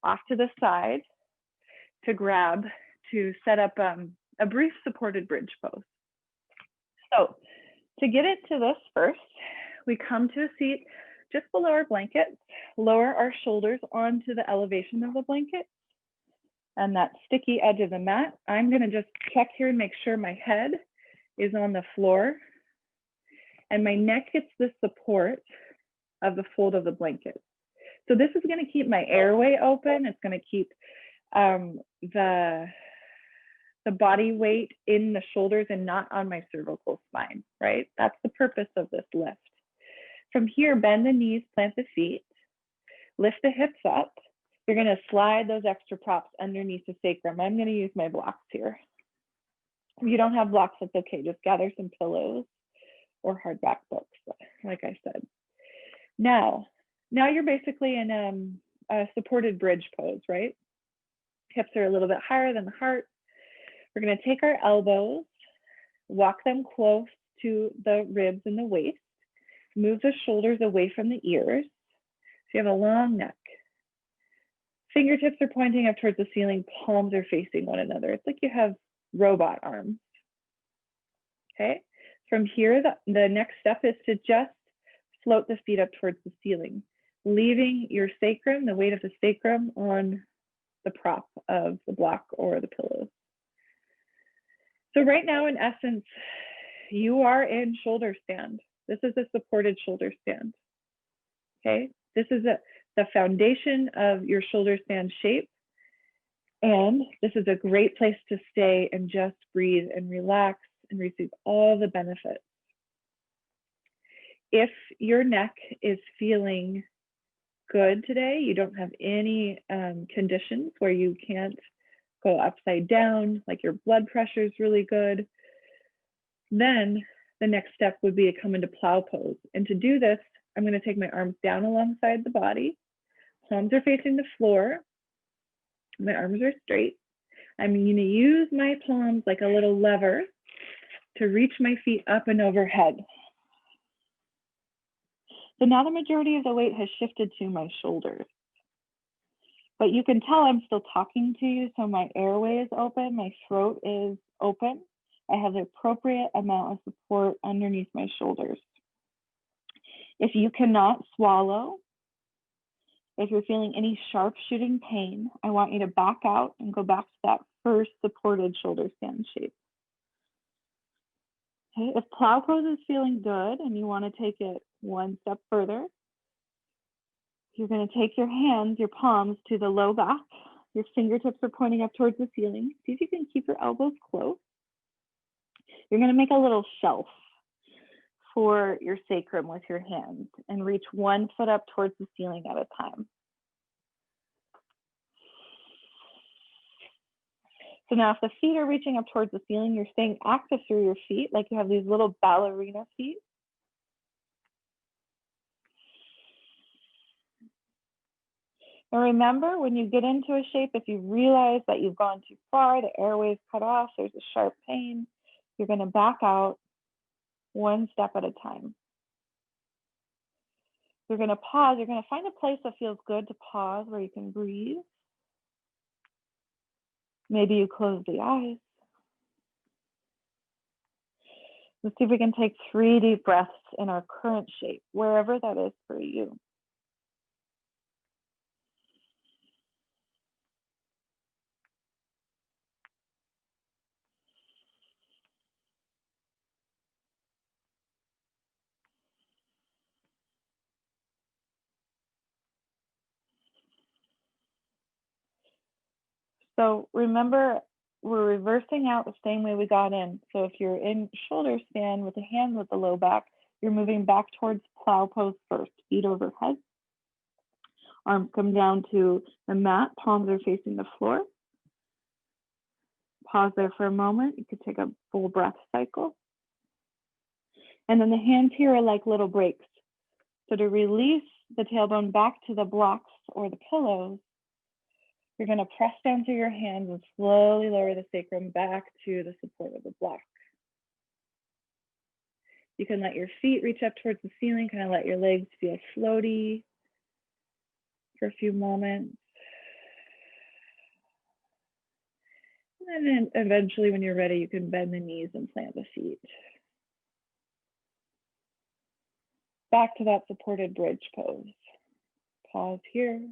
Speaker 1: off to the side to grab to set up a brief supported bridge pose. So to get it to this first, we come to a seat just below our blanket, lower our shoulders onto the elevation of the blanket and that sticky edge of the mat. I'm gonna just check here and make sure my head is on the floor and my neck gets the support of the fold of the blanket. So this is gonna keep my airway open. It's gonna keep the body weight in the shoulders and not on my cervical spine, right? That's the purpose of this lift. From here, bend the knees, plant the feet, lift the hips up. You're gonna slide those extra props underneath the sacrum. I'm gonna use my blocks here. If you don't have blocks, that's okay. Just gather some pillows or hardback books, like I said. Now you're basically in a supported bridge pose, right? Hips are a little bit higher than the heart. We're gonna take our elbows, walk them close to the ribs and the waist, move the shoulders away from the ears. you have a long neck. Fingertips are pointing up towards the ceiling, palms are facing one another. It's like you have robot arms. Okay, from here, the next step is to just float the feet up towards the ceiling, leaving your sacrum, the weight of the sacrum, on the prop of the block or the pillows. So right now, in essence, you are in shoulder stand. This is a supported shoulder stand. Okay, this is the foundation of your shoulder stand shape. And this is a great place to stay and just breathe and relax and receive all the benefits. If your neck is feeling good today, you don't have any conditions where you can't go upside down, like your blood pressure is really good, then the next step would be to come into plow pose. And to do this, I'm going to take my arms down alongside the body. Palms are facing the floor. My arms are straight. I'm going to use my palms like a little lever to reach my feet up and overhead. So now the majority of the weight has shifted to my shoulders. But you can tell I'm still talking to you, so my airway is open, my throat is open. I have the appropriate amount of support underneath my shoulders. If you cannot swallow, if you're feeling any sharp shooting pain, I want you to back out and go back to that first supported shoulder stand shape. Okay, if plow pose is feeling good and you want to take it one step further, you're going to take your hands, your palms to the low back. Your fingertips are pointing up towards the ceiling. See if you can keep your elbows close. You're going to make a little shelf for your sacrum with your hands and reach one foot up towards the ceiling at a time. So now if the feet are reaching up towards the ceiling, you're staying active through your feet, like you have these little ballerina feet. And remember, when you get into a shape, if you realize that you've gone too far, the airway's cut off, there's a sharp pain, you're going to back out one step at a time. You're going to pause. You're going to find a place that feels good to pause, where you can breathe. Maybe you close the eyes. Let's see if we can take 3 deep breaths in our current shape, wherever that is for you. So remember, we're reversing out the same way we got in. So if you're in shoulder stand with the hands at the low back, you're moving back towards plow pose first. Feet overhead. Arms come down to the mat. Palms are facing the floor. Pause there for a moment. You could take a full breath cycle. And then the hands here are like little brakes. So to release the tailbone back to the blocks or the pillows, you're going to press down through your hands and slowly lower the sacrum back to the support of the block. You can let your feet reach up towards the ceiling, kind of let your legs feel floaty for a few moments. And then eventually, when you're ready, you can bend the knees and plant the feet. Back to that supported bridge pose. Pause here.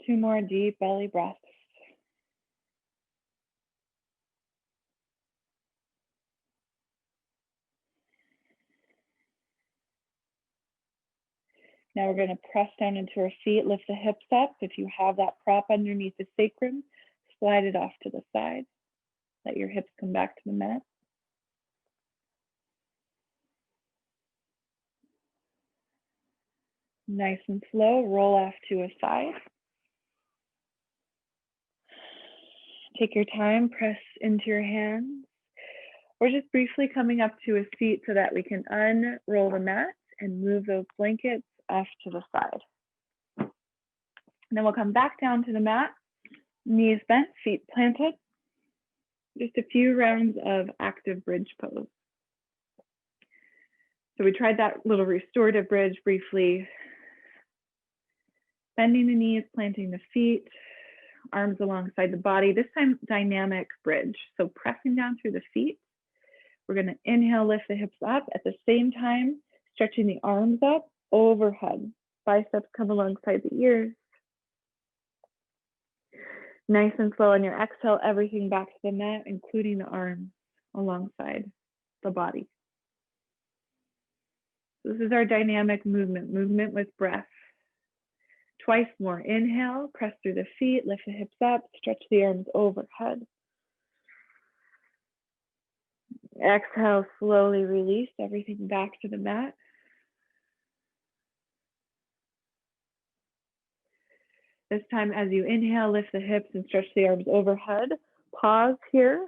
Speaker 1: Two more deep belly breaths. Now we're going to press down into our feet, lift the hips up. If you have that prop underneath the sacrum, slide it off to the side. Let your hips come back to the mat. Nice and slow, roll off to a side. Take your time, press into your hands. We're just briefly coming up to a seat so that we can unroll the mat and move those blankets off to the side. And then we'll come back down to the mat Knees bent, feet planted. Just a few rounds of active bridge pose. So we tried that little restorative bridge briefly. Bending the knees, planting the feet, arms alongside the body. This time, dynamic bridge. So pressing down through the feet. We're going to inhale, lift the hips up. At the same time, stretching the arms up overhead. Biceps come alongside the ears. Nice and slow on your exhale, everything back to the mat, including the arms alongside the body. This is our dynamic movement with breath. Twice more. Inhale, press through the feet, lift the hips up, stretch the arms overhead. Exhale, slowly release everything back to the mat. This time, as you inhale, lift the hips and stretch the arms overhead. Pause here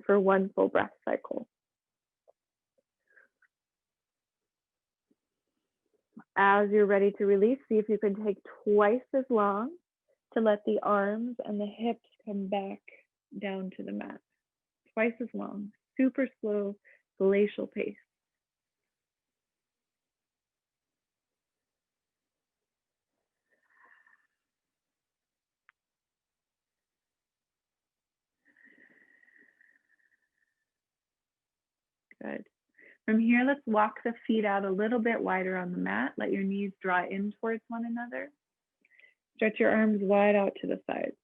Speaker 1: for one full breath cycle. As you're ready to release, see if you can take twice as long to let the arms and the hips come back down to the mat. Twice as long, super slow, glacial pace. Good. From here, let's walk the feet out a little bit wider on the mat. Let your knees draw in towards one another. Stretch your arms wide out to the sides.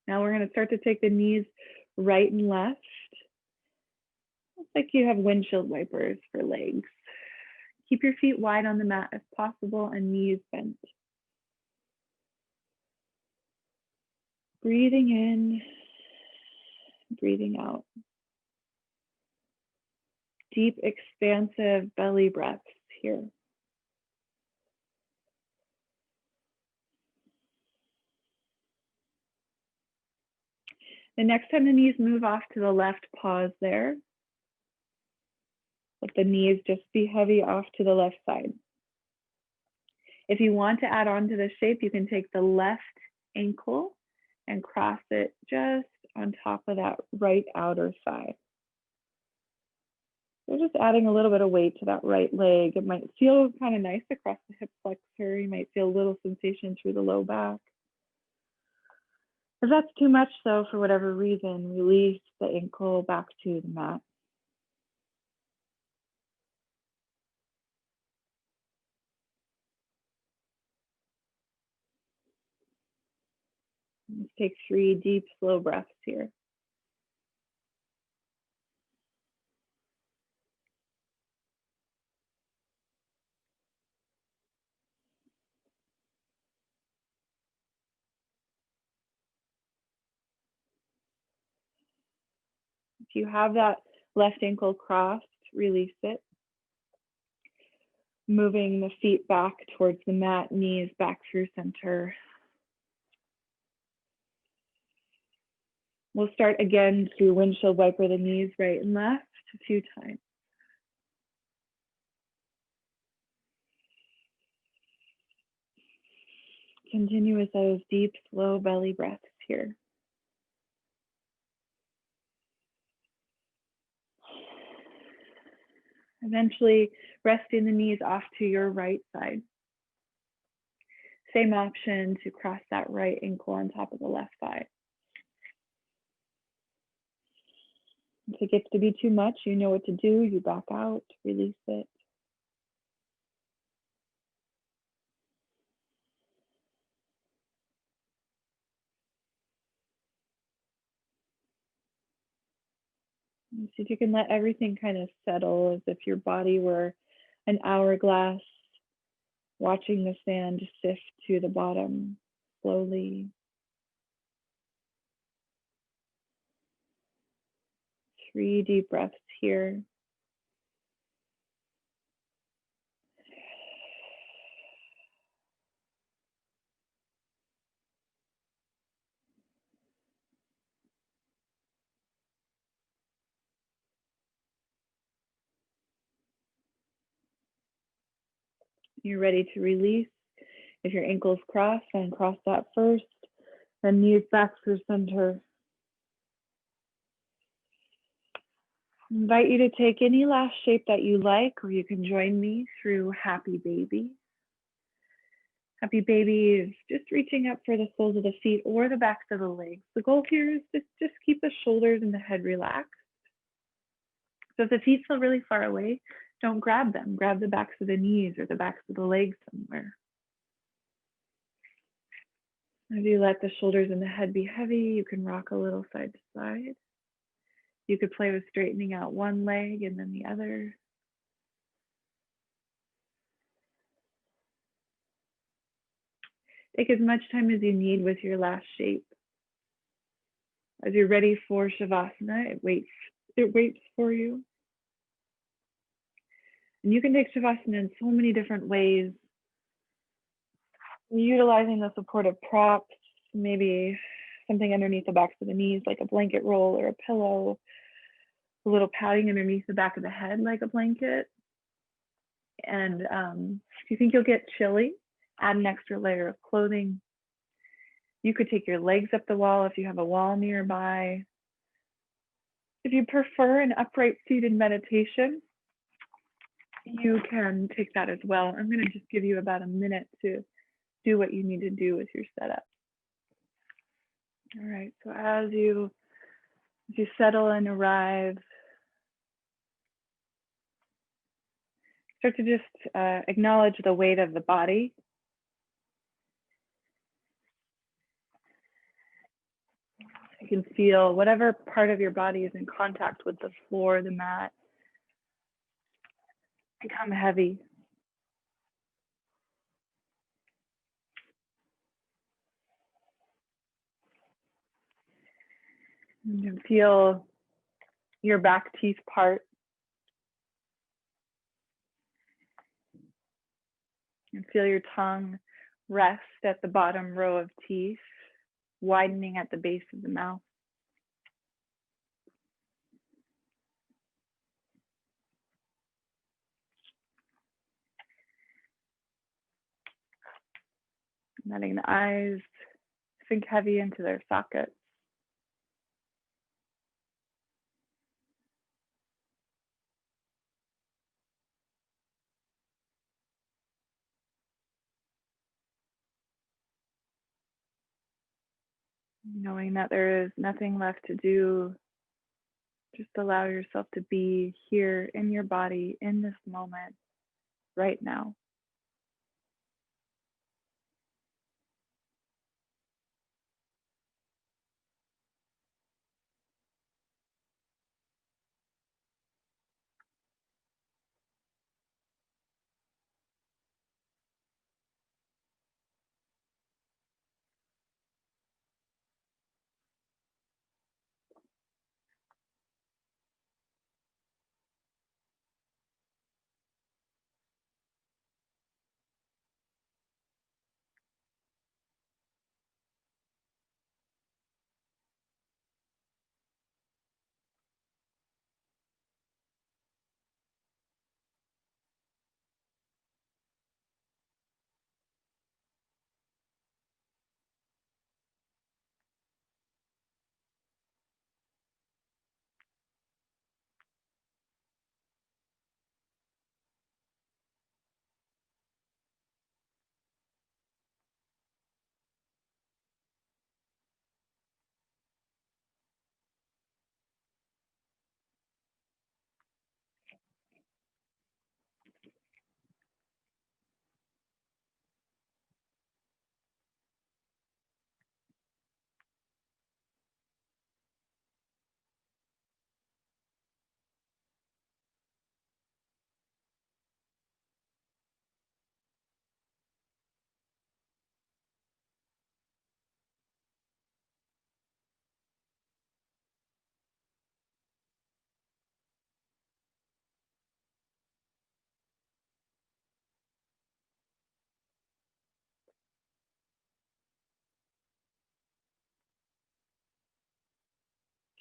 Speaker 1: Now we're going to start to take the knees right and left. It's like you have windshield wipers for legs. Keep your feet wide on the mat if possible and knees bent. Breathing in, breathing out. Deep, expansive belly breaths here. The next time the knees move off to the left, pause there. Let the knees just be heavy off to the left side. If you want to add on to the shape, you can take the left ankle and cross it just on top of that right outer thigh. We're just adding a little bit of weight to that right leg. It might feel kind of nice across the hip flexor. You might feel a little sensation through the low back. If that's too much, though, for whatever reason, release the ankle back to the mat. Let's take 3 deep, slow breaths here. If you have that left ankle crossed, release it. Moving the feet back towards the mat, knees back through center. We'll start again to windshield wiper the knees right and left a few times. Continue with those deep, slow belly breaths here. Eventually, resting the knees off to your right side. Same option to cross that right ankle on top of the left thigh. If it gets to be too much, you know what to do. You back out, release it. And see if you can let everything kind of settle as if your body were an hourglass, watching the sand sift to the bottom slowly. 3 deep breaths here. You're ready to release. If your ankles cross, then cross that first. Then knees back through center. I invite you to take any last shape that you like, or you can join me through Happy Baby. Happy Baby is just reaching up for the soles of the feet or the backs of the legs. The goal here is to just keep the shoulders and the head relaxed. So if the feet feel really far away, don't grab them. Grab the backs of the knees or the backs of the legs somewhere. As you let the shoulders and the head be heavy, you can rock a little side to side. You could play with straightening out one leg and then the other. Take as much time as you need with your last shape. As you're ready for Shavasana, it waits for you. And you can take Shavasana in so many different ways. Utilizing the supportive props, maybe something underneath the backs of the knees, like a blanket roll or a pillow, a little padding underneath the back of the head, like a blanket. And if you think you'll get chilly, add an extra layer of clothing. You could take your legs up the wall if you have a wall nearby. If you prefer an upright seated meditation, you can take that as well. I'm going to just give you about a minute to do what you need to do with your setup. All right, so as you settle and arrive, start to just acknowledge the weight of the body. You can feel whatever part of your body is in contact with the floor, the mat, become heavy. You can feel your back teeth part. You can feel your tongue rest at the bottom row of teeth, widening at the base of the mouth. Letting the eyes sink heavy into their sockets. Knowing that there is nothing left to do, just allow yourself to be here in your body in this moment, right now.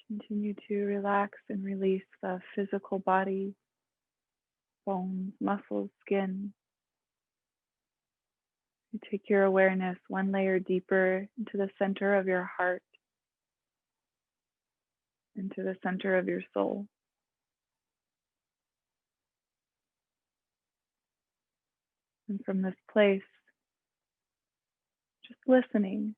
Speaker 1: Continue to relax and release the physical body, bones, muscles, skin. You take your awareness one layer deeper into the center of your heart, into the center of your soul. And from this place, just listening.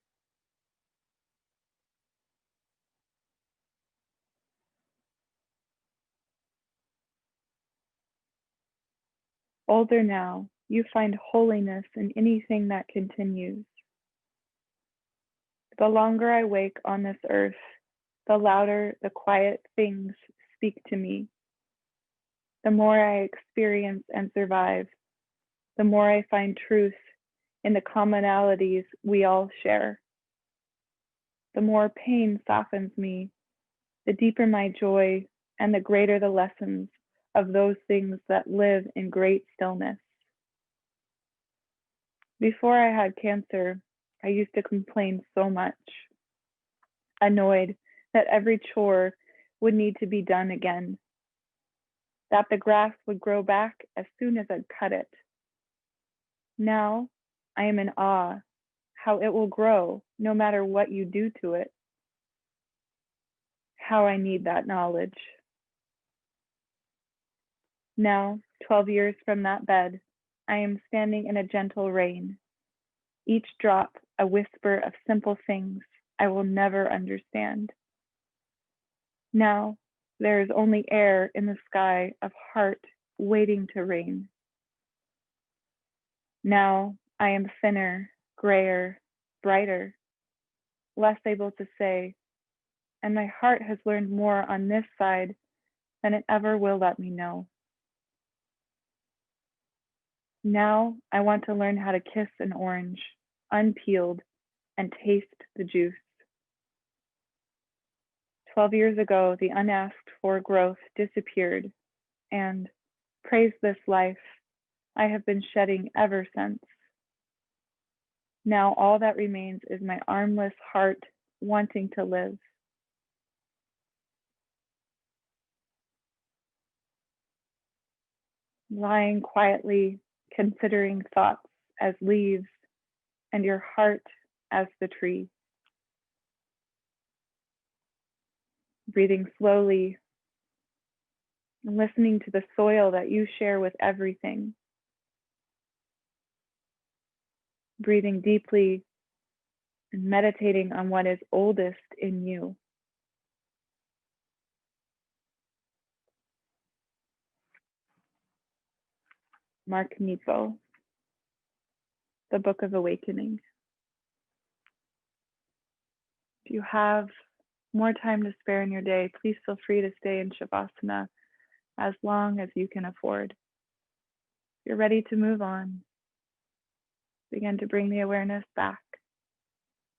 Speaker 1: Older now, you find holiness in anything that continues. The longer I wake on this earth, the louder the quiet things speak to me. The more I experience and survive, the more I find truth in the commonalities we all share. The more pain softens me, the deeper my joy, and the greater the lessons of those things that live in great stillness. Before I had cancer, I used to complain so much, annoyed that every chore would need to be done again, that the grass would grow back as soon as I'd cut it. Now I am in awe how it will grow no matter what you do to it. How I need that knowledge. Now, 12 years from that bed, I am standing in a gentle rain, each drop a whisper of simple things I will never understand. Now, there is only air in the sky of heart waiting to rain. Now, I am thinner, grayer, brighter, less able to say, and my heart has learned more on this side than it ever will let me know. Now, I want to learn how to kiss an orange, unpeeled, and taste the juice. 12 years ago, the unasked for growth disappeared, and, praise this life, I have been shedding ever since. Now all that remains is my armless heart wanting to live. Lying quietly, considering thoughts as leaves, and your heart as the tree. Breathing slowly, and listening to the soil that you share with everything. Breathing deeply and meditating on what is oldest in you. Mark Nepo, The Book of Awakening. If you have more time to spare in your day, please feel free to stay in Shavasana as long as you can afford. If you're ready to move on, begin to bring the awareness back,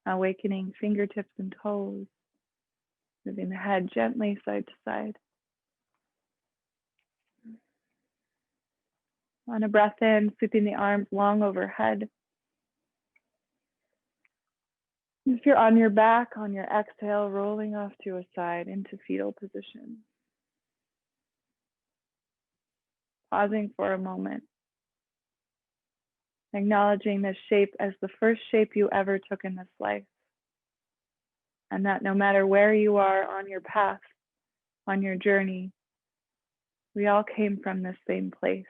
Speaker 1: awakening fingertips and toes, moving the head gently side to side. On a breath in, sweeping the arms long overhead. If you're on your back, on your exhale, rolling off to a side into fetal position. Pausing for a moment. Acknowledging this shape as the first shape you ever took in this life. And that no matter where you are on your path, on your journey, we all came from this same place.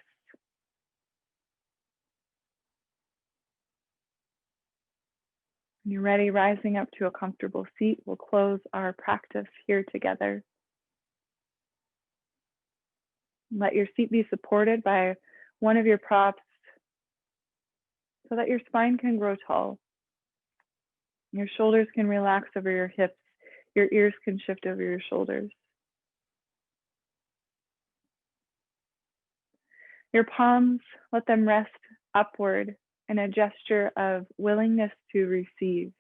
Speaker 1: When you're ready, rising up to a comfortable seat, we'll close our practice here together. Let your seat be supported by one of your props so that your spine can grow tall. Your shoulders can relax over your hips. Your ears can shift over your shoulders. Your palms, let them rest upward in a gesture of willingness to receive.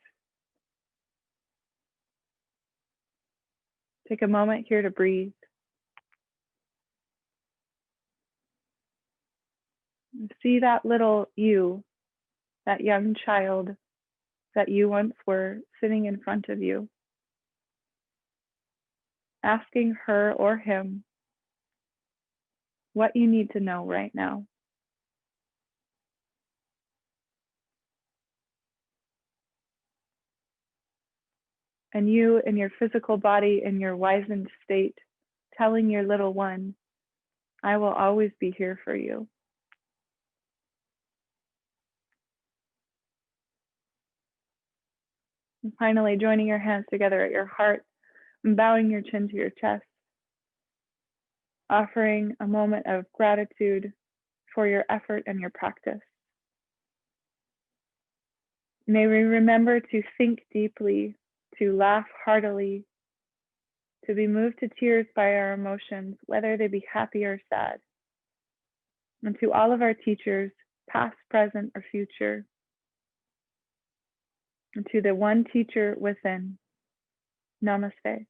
Speaker 1: Take a moment here to breathe. See that little you, that young child that you once were sitting in front of you. Asking her or him what you need to know right now. And you in your physical body in your wizened state, telling your little one, I will always be here for you. And finally, joining your hands together at your heart and bowing your chin to your chest, offering a moment of gratitude for your effort and your practice. May we remember to think deeply, to laugh heartily, to be moved to tears by our emotions, whether they be happy or sad. And to all of our teachers, past, present, or future, and to the one teacher within, namaste.